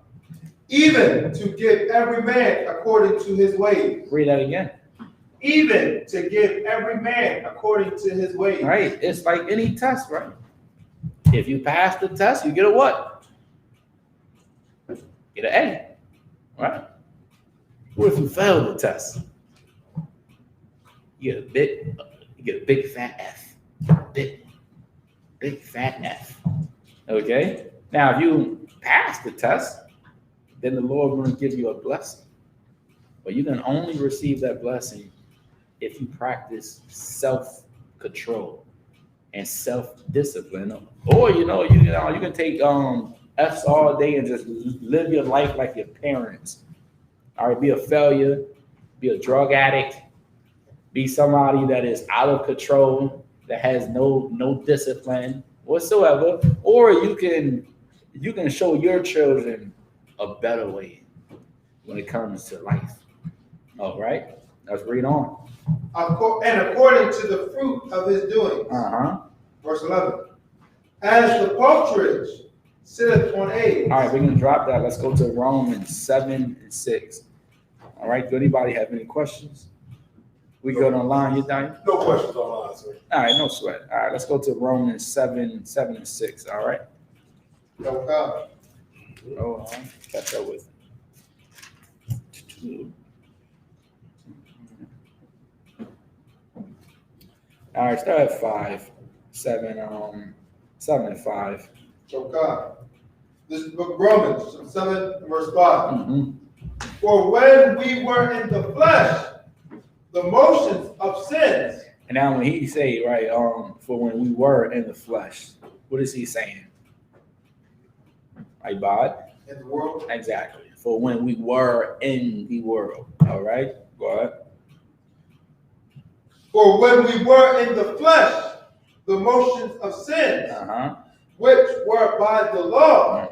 even to give every man according to his ways. Read that again. Even to give every man according to his ways. Right. It's like any test, right? If you pass the test, you get a what? Get an A. Right? What if you fail the test? You get a big fat F. Big fat F. Okay? Now, if you pass the test, then the Lord will give you a blessing. But you can only receive that blessing if you practice self-control and self-discipline. Or, you can take F's all day and just live your life like your parents. All right, be a failure, be a drug addict, be somebody that is out of control, that has no discipline whatsoever. Or you can show your children a better way when it comes to life. All right, let's read on. And according to the fruit of his doings. Verse 11. As the partridge sitteth on eggs. All right, we're going to drop that. Let's go to Romans 7:6. All right, do anybody have any questions? We go online, you dying? No questions online, sir. All right, no sweat. All right, let's go to Romans 7:6. All right. Oh God. Hold on, catch up with it. All right, start at 5, 7, 7 and 5. So God. This is the book of Romans, 7, verse 5. Mm-hmm. For when we were in the flesh, the motions of sins. And now when he say, right, for when we were in the flesh, what is he saying? Right, Bod? In the world. Exactly. For when we were in the world. All right, go ahead. For when we were in the flesh, the motions of sins, which were by the law,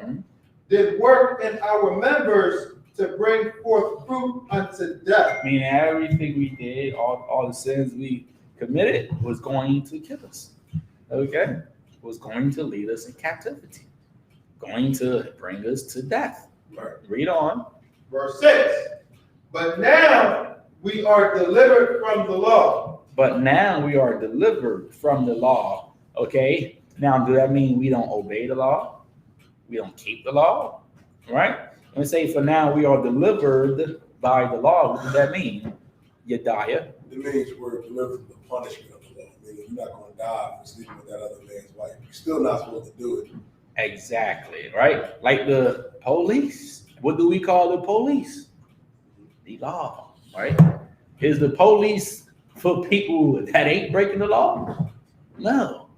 did work in our members to bring forth fruit unto death. Meaning everything we did, all the sins we committed was going to kill us. Okay? Was going to lead us in captivity. Going to bring us to death. Right. Read on. Verse 6. But now we are delivered from the law. But now we are delivered from the law. Okay? Now, do that mean we don't obey the law? We don't keep the law? Right? When we say for now we are delivered by the law, what does that mean? Yediah? It means we're delivered from the punishment of the law. Meaning you're not going to die for sleeping with that other man's wife. You're still not supposed to do it. Exactly, right? Like the police. What do we call the police? The law, right? Is the police for people that ain't breaking the law? No.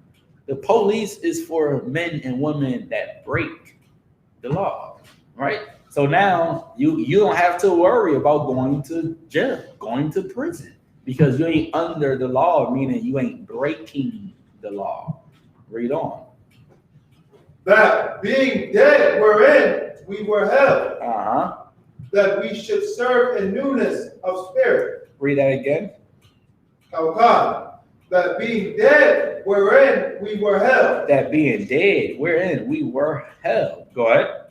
The police is for men and women that break the law, right? So now you don't have to worry about going to jail, going to prison, because you ain't under the law, meaning you ain't breaking the law. Read on. That being dead wherein we were held, that we should serve in newness of spirit. Read that again. Oh God, that being dead wherein we were held. That being dead wherein we were held. Go ahead.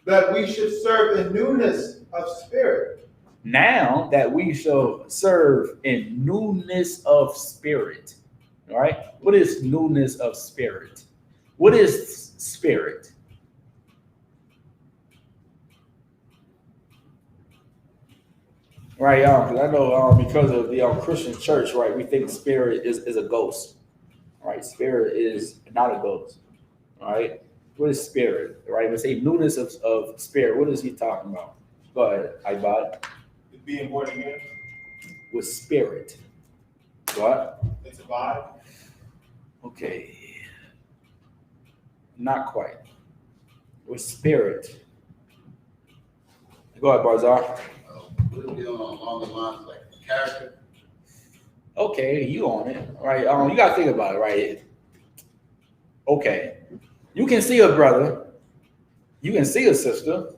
That we should serve in newness of spirit. Now that we shall serve in newness of spirit. All right. What is newness of spirit? What is spirit? Right, 'cause I know because of the Christian church, right, we think spirit is a ghost. Right, spirit is not a ghost. Right, what is spirit? Right, we say newness of spirit. What is he talking about? Go ahead, Ibad. It's being born again. With spirit. What? It's a vibe. Okay, not quite. With spirit. Go ahead, Barzar. Would it be along the lines like character? Okay, you on it, right? You gotta think about it, right? Okay, you can see a brother, you can see a sister.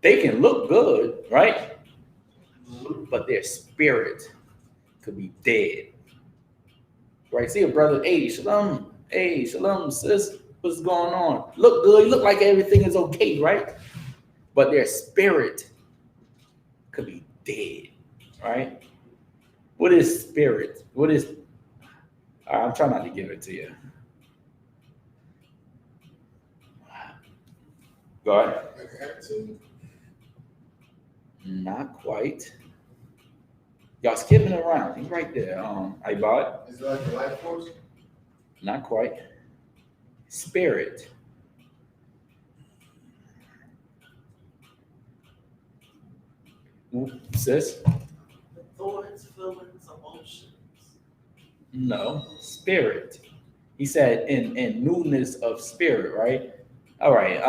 They can look good, right? But their spirit could be dead, right? See a brother, hey, shalom, sis, what's going on? Look good, you look like everything is okay, right? But their spirit could be dead, right? What is spirit? What is, I'm trying not to give it to you. Go ahead. Like attitude. Not quite. Y'all skipping around. He's right there. Ibad. Is it like a life force? Not quite. Spirit. Sis? The thoughts, feelings, emotions. No. Spirit. He said in newness of spirit, right? All right.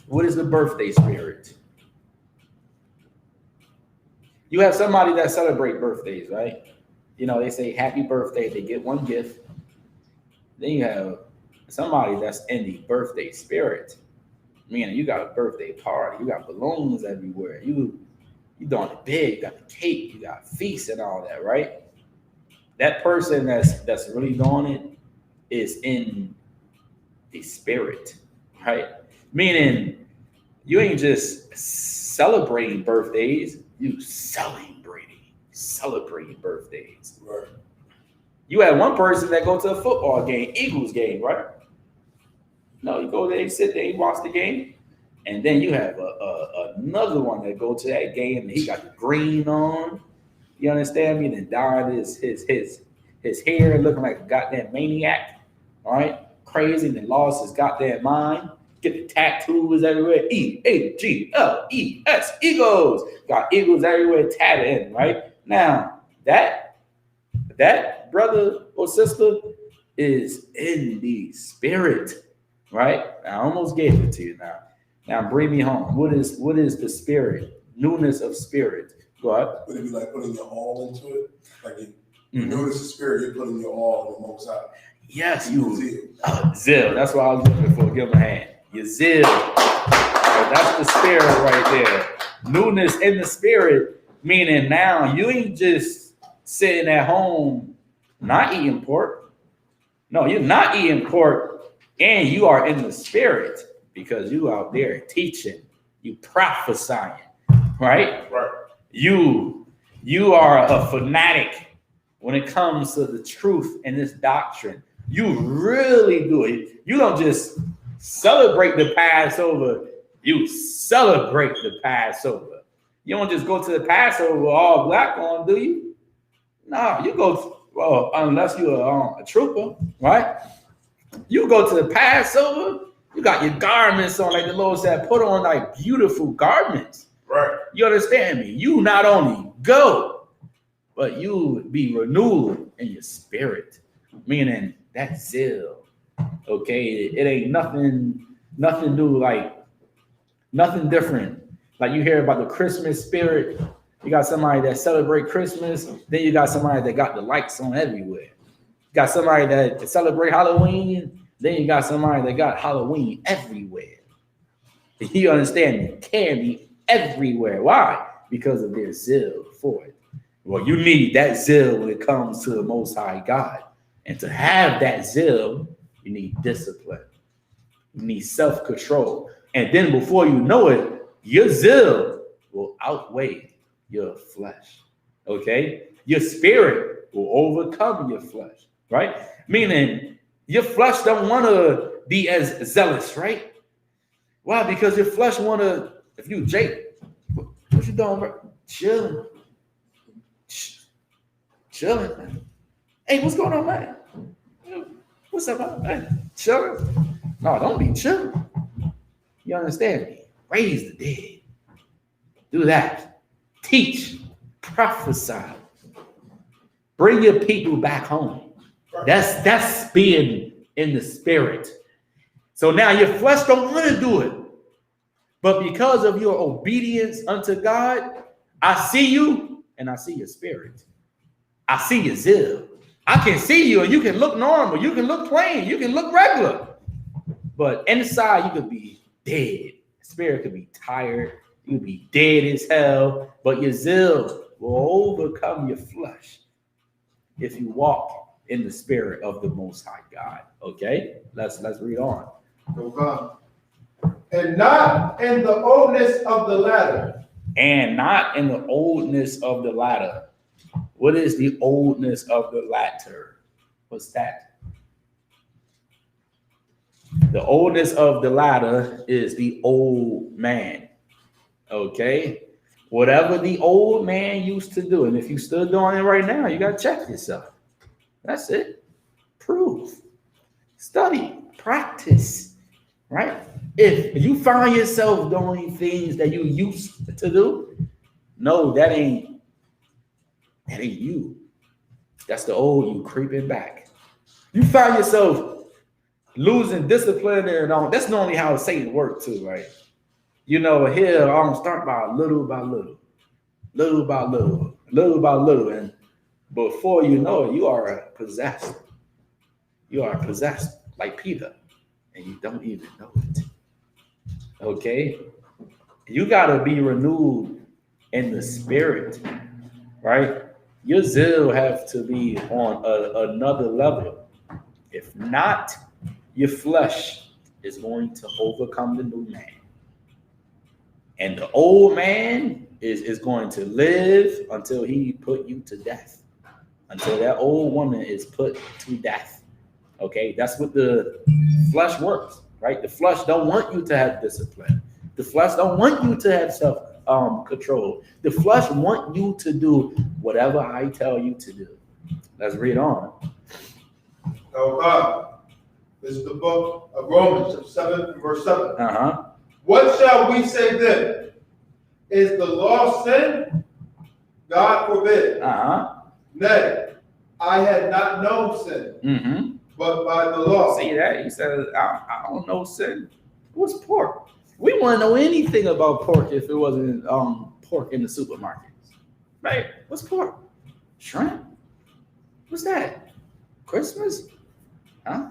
What is the birthday spirit? You have somebody that celebrate birthdays, right? You know, they say happy birthday, they get one gift. Then you have somebody that's in the birthday spirit. Meaning you got a birthday party, you got balloons everywhere, you doing it big, you got the cake, you got feasts and all that, right? That person that's really doing it is in the spirit, right? Meaning you ain't just celebrating birthdays, you celebrating birthdays. Right. You had one person that go to a football game, Eagles game, right? No, you go there, you sit there, you watch the game, and then you have another one that go to that game and he got the green on. You understand me? Then dyed his hair looking like a goddamn maniac, all right? Crazy, and then lost his goddamn mind. Get the tattoos everywhere. EAGLES, Eagles. Got Eagles everywhere tatted in, right? Now, that brother or sister is in the spirit, right? I almost gave it to you now. Now bring me home. What is the spirit? Newness of spirit. Go ahead. Would it be like putting your all into it? Like you notice the spirit, you're putting your all in the most high. Yes, you zeal. That's what I was looking for. Give him a hand. Your zeal. Right, that's the spirit right there. Newness in the spirit, meaning now you ain't just sitting at home not eating pork. No, you're not eating pork, and you are in the spirit because you out there teaching, you prophesying, right? Right. You are a fanatic when it comes to the truth and this doctrine. You really do it. You don't just celebrate the Passover. You celebrate the Passover. You don't just go to the Passover all black on, do you? No, you go, well, unless you're a trooper, right? You go to the Passover, you got your garments on, like the Lord said, put on like beautiful garments. Right. You understand me? You not only go, but you be renewed in your spirit, meaning that zeal. Okay, it ain't nothing new, like nothing different. Like you hear about the Christmas spirit. You got somebody that celebrate Christmas, then you got somebody that got the lights on everywhere. You got somebody that celebrate Halloween, then you got somebody that got Halloween everywhere. You understand me? Candy everywhere. Why? Because of their zeal for it. Well, you need that zeal when it comes to the Most High God. And to have that zeal, you need discipline. You need self-control. And then before you know it, your zeal will outweigh your flesh. Okay? Your spirit will overcome your flesh, right? Meaning your flesh don't want to be as zealous, right? Why? Because your flesh want to, if you Jake, what you doing, bro? Chilling. Chilling, man. Hey, what's going on, man? What's up, man? Chilling. No, don't be chilling. You understand me? Raise the dead. Do that. Teach. Prophesy. Bring your people back home. That's being in the spirit. So now your flesh don't want to do it. But because of your obedience unto God, I see you and I see your spirit. I see your zeal. I can see you and you can look normal. You can look plain. You can look regular. But inside you could be dead. Spirit could be tired. You could be dead as hell. But your zeal will overcome your flesh if you walk in the spirit of the Most High God. Okay? Let's read on. And not in the oldness of the latter. And not in the oldness of the latter. What is the oldness of the latter? What's that? The oldness of the latter is the old man. Okay? Whatever the old man used to do, and if you're still doing it right now, you got to check yourself. That's it. Prove. Study. Practice. Right? If you find yourself doing things that you used to do, no, that ain't you. That's the old you creeping back. You find yourself losing discipline and all. That's normally how Satan works too, right? You know, he'll start by little by little, little by little, little by little, and before you know it, you are possessed. You are possessed like Peter, and you don't even know it. Okay? You got to be renewed in the spirit, right? Your zeal have to be on another level. If not, your flesh is going to overcome the new man. And the old man is going to live until he put you to death. Until that old woman is put to death. Okay, that's what the flesh works, right? The flesh don't want you to have discipline. The flesh don't want you to have self-control. The flesh want you to do whatever I tell you to do. Let's read on. This is the book of Romans, chapter 7, verse 7. Uh-huh. What shall we say then? Is the law sin? God forbid. Uh-huh. Nay, I had not known sin, Mm-hmm. but by the law. See that? He said, I don't know sin. What's pork? We wouldn't know anything about pork if it wasn't pork in the supermarkets. Right? What's pork? Shrimp? What's that? Christmas? Huh?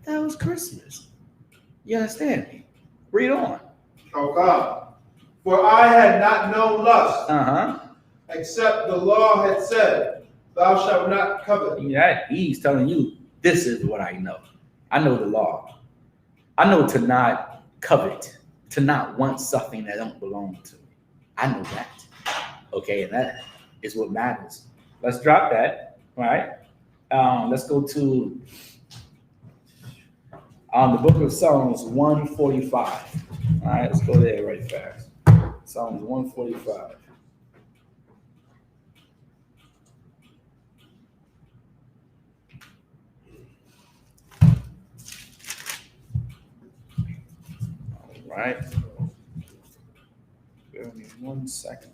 That was Christmas. You understand me? Read on. Oh God. For I had not known lust, Uh-huh. except the law had said, thou shalt not covet. Yeah, he's telling you, this is what I know. I know the law. I know to not covet, to not want something that don't belong to me. I know that. Okay, and that is what matters. Let's drop that, all right? Let's go to the book of Psalms 145. All right, let's go there right fast. Psalms 145. All right. Give me 1 second.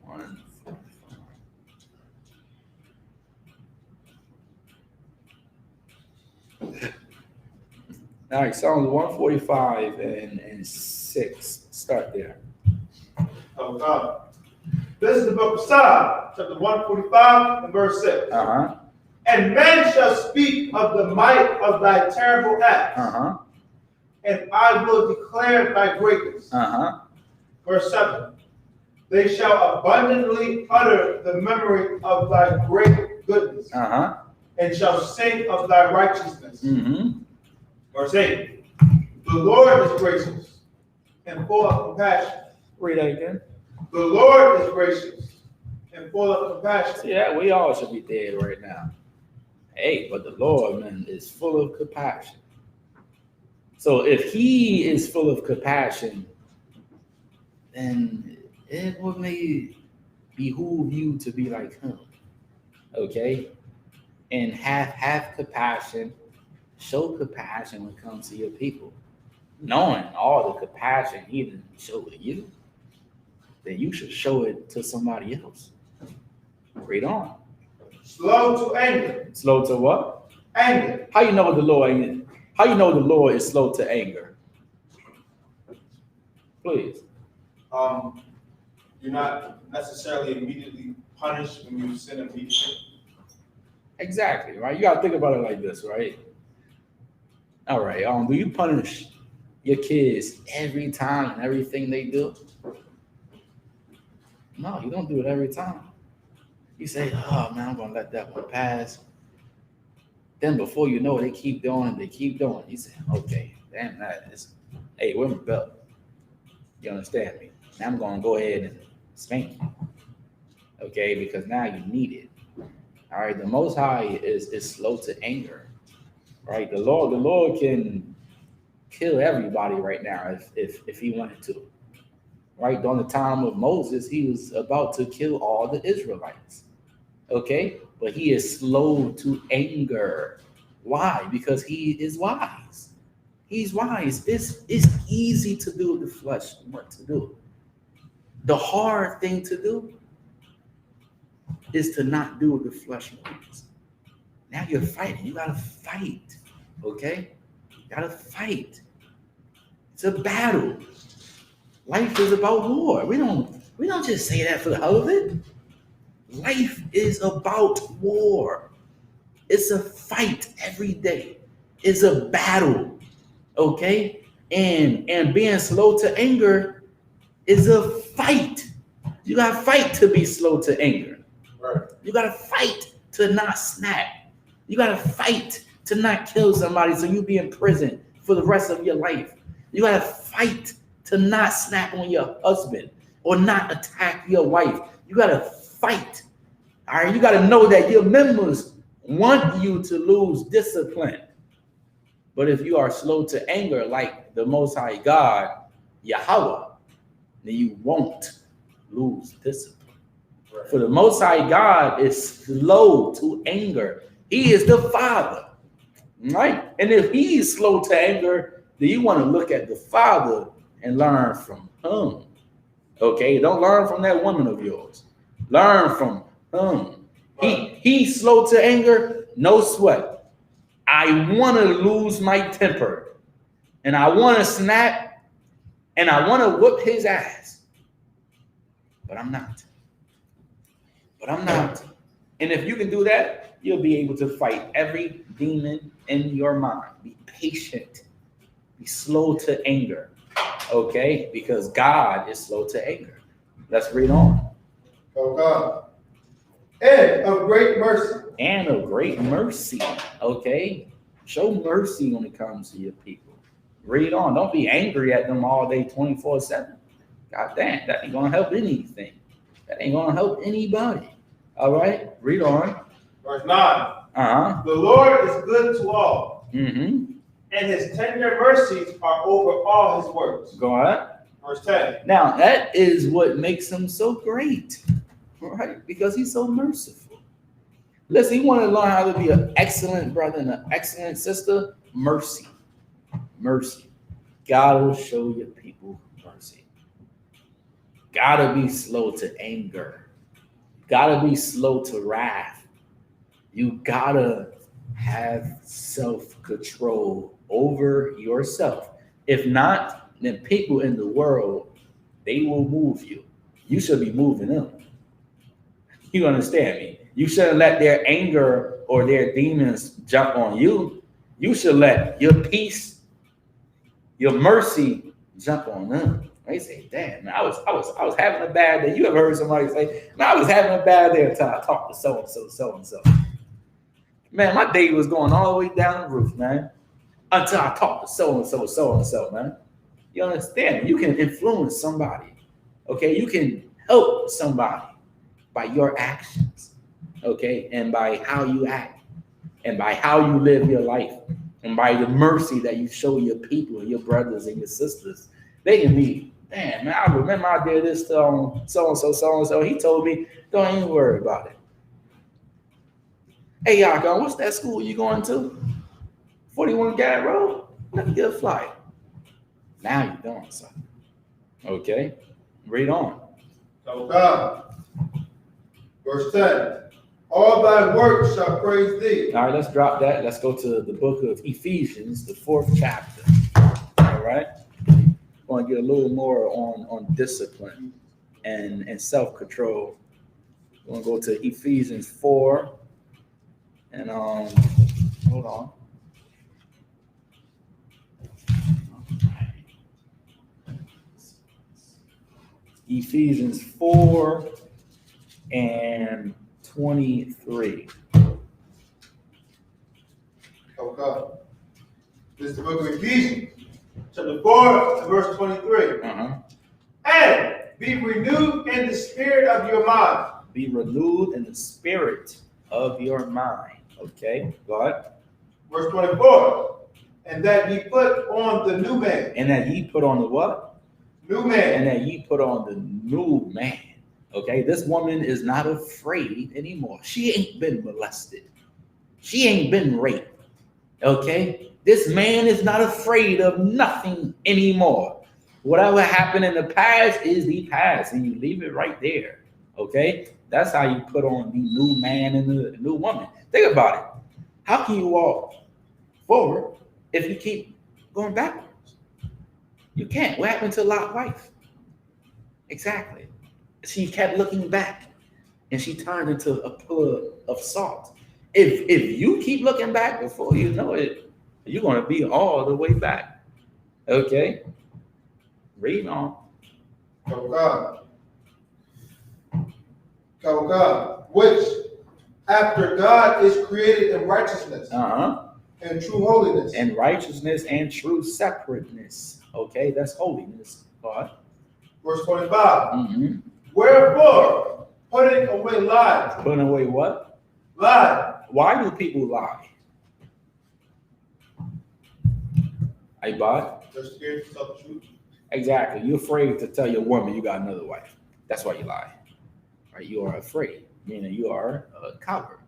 One. All right, Psalms 145 and 6. Start there. Oh God. This is the book of Psalms, chapter 145 and verse 6. Uh-huh. And men shall speak of the might of thy terrible acts, Uh-huh. and I will declare thy greatness. Uh-huh. Verse 7. They shall abundantly utter the memory of thy great goodness, Uh-huh. and shall sing of thy righteousness. Mm-hmm. Verse 8. The Lord is gracious and full of compassion. Read that again. The Lord is gracious and full of compassion. See that? We all should be dead right now. Hey, but the Lord, man, is full of compassion. So if he is full of compassion, then it would may behoove you to be like him. Okay? And have compassion, show compassion when it comes to your people. Knowing all the compassion he didn't show to you, then you should show it to somebody else. Read on. Slow to anger. Slow to what? Anger. How you know the Lord? How you know the Lord is slow to anger? Please. You're not necessarily immediately punished when you sin immediately. Exactly, right? You gotta think about it like this, right? All right. Do you punish your kids every time and everything they do? No, you don't do it every time. You say, "Oh man, I'm gonna let that one pass." Then before you know it, they keep doing it. They keep doing it. You say, "Okay, damn that is. Hey, where's my belt? You understand me? Now I'm gonna go ahead and spank you, okay? Because now you need it." All right. The Most High is slow to anger, right? The Lord can kill everybody right now if he wanted to. Right? During the time of Moses, he was about to kill all the Israelites. Okay? But he is slow to anger. Why? Because he is wise. He's wise. It's easy to do with the flesh what to do. The hard thing to do is to not do what the flesh wants. Now you're fighting. You gotta fight. Okay? You gotta fight. It's a battle. Life is about war. We don't just say that for the hell of it. Life is about war. It's a fight every day. It's a battle. Okay? And being slow to anger is a fight. You gotta fight to be slow to anger. Right. You gotta fight to not snap. You gotta fight to not kill somebody so you be in prison for the rest of your life. You gotta fight to not snap on your husband or not attack your wife. You gotta fight. All right, you gotta know that your members want you to lose discipline. But if you are slow to anger like the Most High God, Yahweh, then you won't lose discipline. Right. For the Most High God is slow to anger. He is the Father, right? And if he is slow to anger, then you want to look at the Father and learn from him. Okay, don't learn from that woman of yours. Learn from him. He's slow to anger, no sweat. I want to lose my temper, and I want to snap, and I want to whoop his ass, but I'm not. And if you can do that, you'll be able to fight every demon in your mind. Be patient. Be slow to anger. Okay? Because God is slow to anger. Let's read on. Oh God. And of great mercy. And of great mercy. Okay? Show mercy when it comes to your people. Read on. Don't be angry at them all day 24/7. God damn, that ain't gonna help anything. That ain't gonna help anybody. All right? Read on. Verse 9. Uh-huh. The Lord is good to all, Mm-hmm. and his tender mercies are over all his works. Go ahead. Verse 10. Now, that is what makes him so great, right? Because he's so merciful. Listen, you want to learn how to be an excellent brother and an excellent sister? Mercy. Mercy. Gotta show your people mercy. Gotta be slow to anger. Gotta be slow to wrath. You gotta have self-control over yourself. If not, then people in the world, they will move you. You should be moving them. You understand me? You shouldn't let their anger or their demons jump on you. You should let your peace, your mercy jump on them. They say, "Damn, man, I was having a bad day." You ever heard somebody say, "Man, I was having a bad day until I talked to so and so." Man, my day was going all the way down the roof, man. Until I talked to so and so, man. You understand? You can influence somebody. Okay, you can help somebody by your actions, okay, and by how you act, and by how you live your life, and by the mercy that you show your people, your brothers and your sisters. They can be, damn, man, I remember I did this to so-and-so. He told me, don't even worry about it. Hey, Yaka, what's that school you going to? 41 Gad Road? Let me get a flight. Now you're doing something. Okay, read on. So God. Verse 10. All thy works shall praise thee. All right, let's drop that. Let's go to the book of Ephesians, the 4th chapter. All right. I want to get a little more on discipline and self-control. We're going to go to Ephesians 4. And hold on. Ephesians 4 and 23. Okay. This is the book of Ephesians, chapter 4, and verse 23. And be renewed in the spirit of your mind. Be renewed in the spirit of your mind. Okay, go ahead. Verse 24. And that ye put on the new man. And that ye put on the what? New man. And that ye put on the new man. Okay, this woman is not afraid anymore. She ain't been molested. She ain't been raped. Okay, this man is not afraid of nothing anymore. Whatever happened in the past is the past, and you leave it right there. Okay, that's how you put on the new man and the new woman. Think about it. How can you walk forward if you keep going backwards? You can't. What happened to Lot's wife? Exactly. She kept looking back, and she turned into a pillar of salt. If you keep looking back, before you know it, you're going to be all the way back. Okay? Read on. Oh God. Which, after God is created in righteousness and true holiness. And righteousness and true separateness. Okay? That's holiness. God. Verse 25. Wherefore, putting away lies. Putting away what? Lies. Why do people lie? Hey, bud. They're scared to tell the truth. Exactly. You're afraid to tell your woman you got another wife. That's why you lie. Right? You are afraid, meaning you are a coward.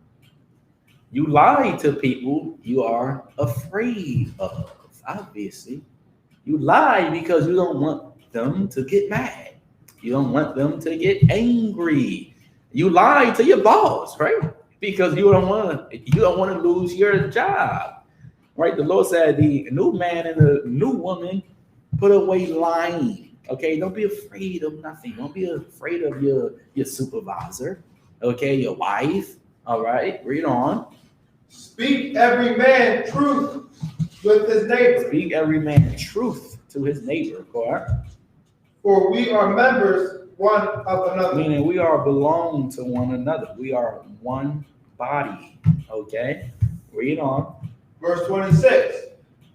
You lie to people you are afraid of, obviously. You lie because you don't want them to get mad. You don't want them to get angry. You lie to your boss, right? Because you don't want to lose your job, right? The Lord said the new man and the new woman put away lying. Okay, don't be afraid of nothing. Don't be afraid of your supervisor. Okay, your wife. All right, read on. Speak every man truth with his neighbor. Speak every man truth to his neighbor. Correct? For we are members one of another. Meaning we are belong to one another. We are one body. Okay? Read on. Verse 26.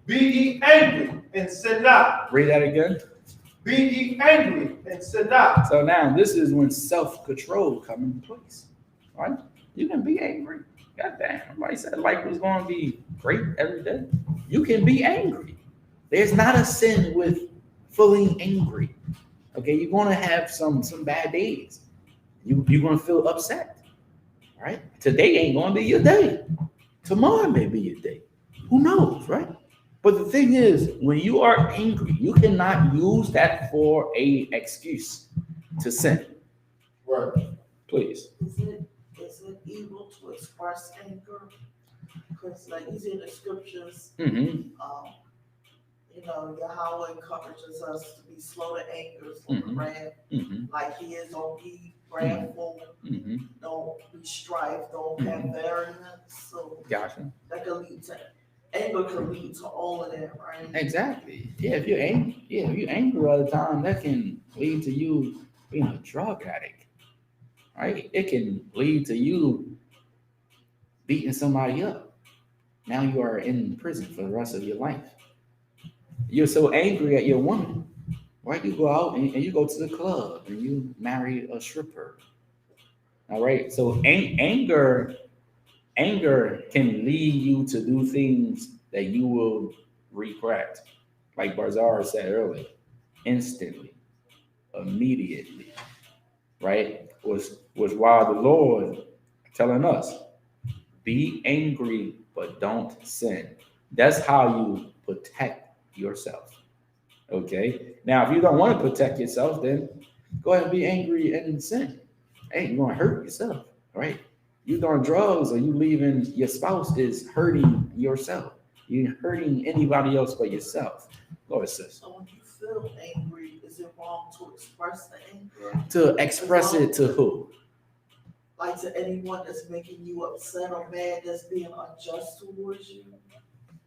Be ye angry and sin not. Read that again. Be ye angry and sin not. So now this is when self-control comes into place. Right? You can be angry. God damn. Nobody said life was going to be great every day. You can be angry. There's not a sin with feeling angry. Okay, you're going to have some bad days. You're going to feel upset, right? Today ain't going to be your day. Tomorrow may be your day. Who knows, right? But the thing is, when you are angry, you cannot use that for a excuse to sin. Right. Please. Is it evil to express anger? Because like you see in the scriptures, Yahweh encourages us to be slow to anger, slow to wrath. Like he is, don't be wrathful, don't be strife, don't have variance. So Gotcha. that could lead to anger, could lead to all of that, right? Exactly. Yeah, if you're angry all the time, that can lead to you being a drug addict. Right? It can lead to you beating somebody up. Now you are in prison for the rest of your life. You're so angry at your woman, right? You go out and you go to the club and you marry a stripper. All right. So anger can lead you to do things that you will regret. Like Barzar said earlier, instantly, immediately, right? Was why the Lord telling us, be angry, but don't sin. That's how you protect yourself. Okay. Now, if you don't want to protect yourself, then go ahead and be angry and sin. Hey, you're gonna hurt yourself, right? You doing drugs or you leaving your spouse is hurting yourself. You're hurting anybody else but yourself. Go ahead, sis. So when you feel angry, is it wrong to express the anger? To express it to who? Like to anyone that's making you upset or mad, that's being unjust towards you?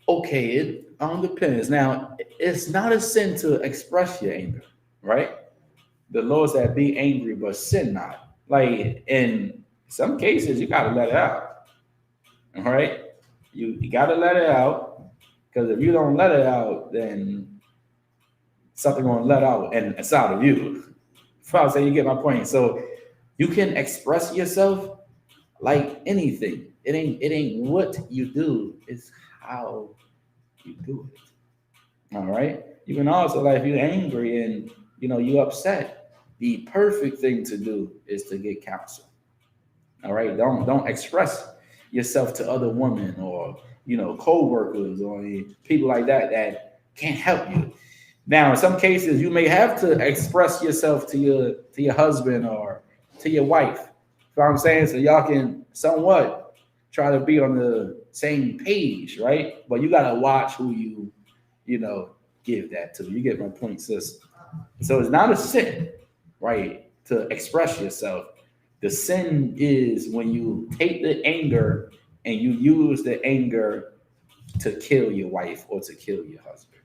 Okay, it depends. Now, it's not a sin to express your anger, right? The Lord said, be angry, but sin not. Like in some cases, you gotta let it out. All right. You gotta let it out. Because if you don't let it out, then something gonna let out and inside of you. So I'll say you get my point. So you can express yourself like anything. It ain't what you do, it's how you do it. All right. You can also, like, if you're angry and you upset, the perfect thing to do is to get counsel. All right. Don't express yourself to other women or co-workers or people like that can't help you. Now, in some cases, you may have to express yourself to your husband or to your wife. You know what I'm saying? So y'all can somewhat try to be on the same page, right? But you gotta watch who you give that to. You get my point, sis. So it's not a sin, right, to express yourself. The sin is when you take the anger and you use the anger to kill your wife or to kill your husband.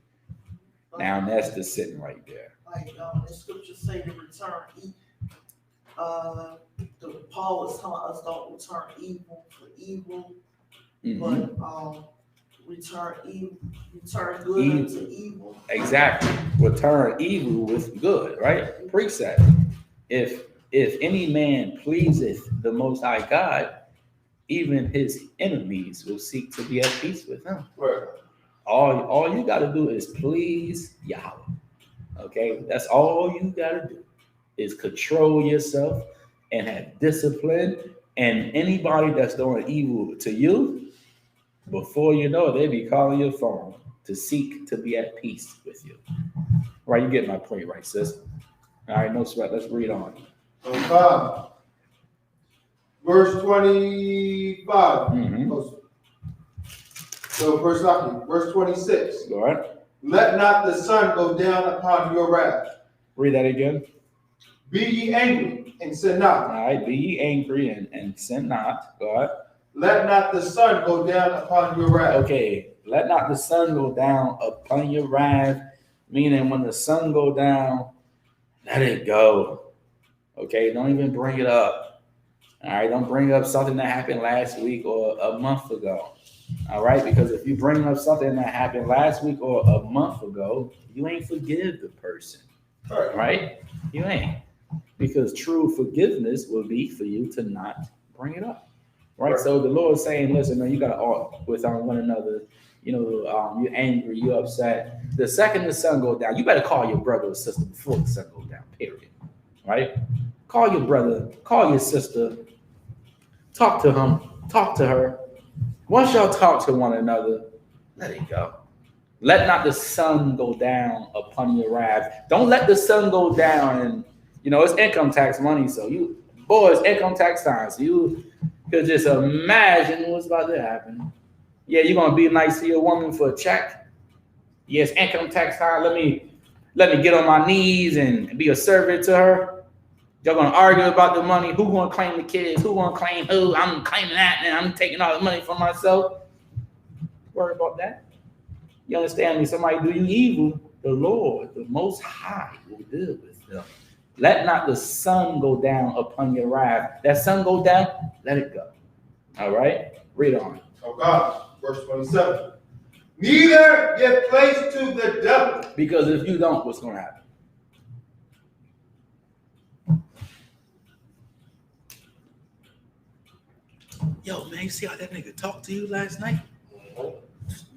Now that's the sin right there. Like the scriptures say to return evil. Paul is telling us don't return evil for evil, but return good unto evil. Exactly. Return evil with good, right? Precept. If any man pleaseth the Most High God, even his enemies will seek to be at peace with him. Right. All you got to do is please Yahweh. Okay, that's all you got to do is control yourself and have discipline. And anybody that's doing evil to you, before you know it, they be calling your phone to seek to be at peace with you. Right, you get my point, right, sis? All right, no sweat. Let's read on. Okay. Verse 25. So verse 26. All right. Let not the sun go down upon your wrath. Read that again. Be ye angry and sin not. All right. Be ye angry and sin not. Go ahead. Let not the sun go down upon your wrath. Okay. Let not the sun go down upon your wrath. Meaning when the sun go down, let it go. Okay. Don't even bring it up. All right. Don't bring up something that happened last week or a month ago. All right. Because if you bring up something that happened last week or a month ago, you ain't forgive the person. Right? You ain't. Because true forgiveness will be for you to not bring it up. Right? So the Lord is saying, listen, man, you got to argue with one another. You're angry, you're upset. The second the sun goes down, you better call your brother or sister before the sun goes down, period. Right? Call your brother, call your sister, talk to him, talk to her. Once y'all talk to one another, let it go. Let not the sun go down upon your wrath. Don't let the sun go down and, it's income tax money. So it's income tax time. So you could just imagine what's about to happen. Yeah, you're going to be nice to your woman for a check. Yes, income tax time. Let me get on my knees and be a servant to her. Y'all going to argue about the money. Who going to claim the kids? Who going to claim who? I'm claiming that and I'm taking all the money for myself. Worry about that. You understand me? Somebody do you evil, the Lord, the Most High, will deal with them. Let not the sun go down upon your wrath. That sun go down, let it go. All right? Read on. Oh God. Verse 27. Neither give place to the devil. Because if you don't, what's going to happen? Yo, man, you see how that nigga talked to you last night?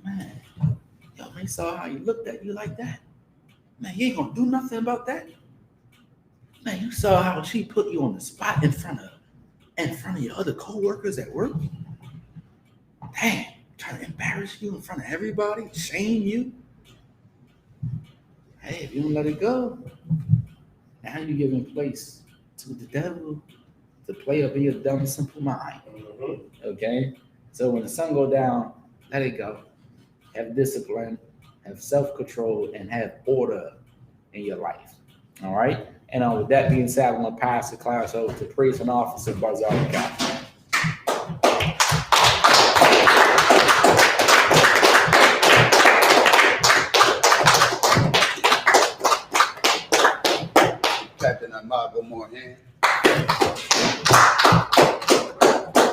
Man, yo, man, you saw how he looked at you like that? Man, you ain't gonna do nothing about that? Man, you saw how she put you on the spot in front of your other co-workers at work? Damn, trying to embarrass you in front of everybody, shame you. Hey, if you don't let it go, now you're giving place to the devil to play up in your dumb, simple mind. Okay? So when the sun go down, let it go. Have discipline, have self-control, and have order in your life. All right? And with that being said, I'm going to pass the class over to Priest and Officer ISUPK. Captain Ahmad, one more hand.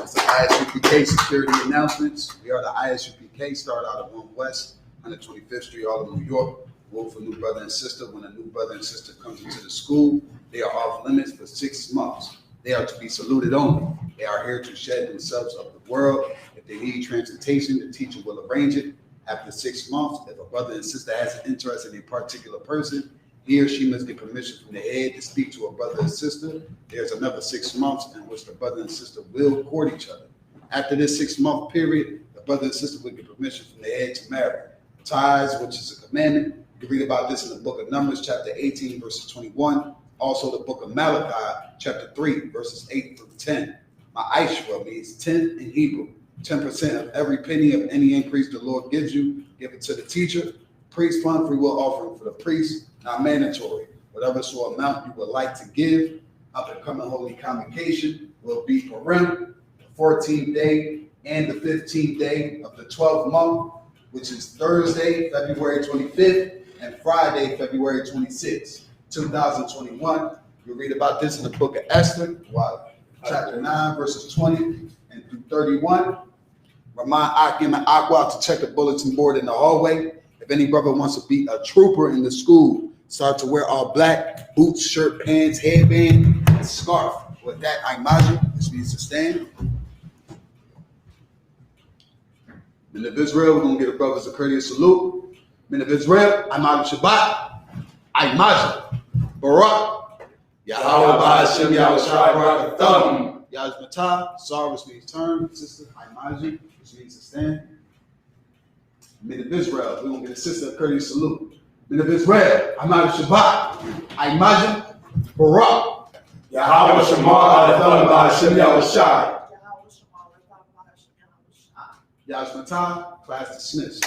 It's the ISUPK security announcements. We are the ISUPK, start out of 1 West, 125th Street, Harlem, New York. Rule for new brother and sister. When a new brother and sister comes into the school, they are off limits for 6 months. They are to be saluted only. They are here to shed themselves of the world. If they need transportation, the teacher will arrange it. After 6 months, if a brother and sister has an interest in a particular person, he or she must get permission from the head to speak to a brother and sister. There's another 6 months in which the brother and sister will court each other. After this 6-month period, the brother and sister will get permission from the head to marry. Ties, which is a commandment. You can read about this in the book of Numbers, chapter 18, verses 21. Also the book of Malachi, chapter 3, verses 8 through 10. Ma'ashra means 10 in Hebrew. 10% of every penny of any increase the Lord gives you, give it to the teacher. Priest fund, free will offering for the priest, not mandatory. Whatever sort of amount you would like to give, up and coming holy convocation will be Purim, the 14th day and the 15th day of the 12th month, which is Thursday, February 25th, and Friday, February 26th, 2021. You read about this in the book of Esther, chapter 9, verses 20 and through 31. Remind Akim and Aqua to check the bulletin board in the hallway. If any brother wants to be a trooper in the school, start to wear all black, boots, shirt, pants, headband, and scarf. With that, I imagine this means to stand. Men of Israel, we're going to get a brothers a courteous salute. Men of Israel, I'm out of Shabbat. I imagine. Barak. Yahweh Ba'ashem Yahushua Barak Thumb. Yahweh Sar, which means turn. Sister, I imagine, which means to stand. Men of Israel, we're going to get a sister a courteous salute. Men of Israel, I'm out of Shabbat. I imagine. Barak. Yahweh Shema Adonai Ba'ashem Yahushua. Yahweh, class dismissed.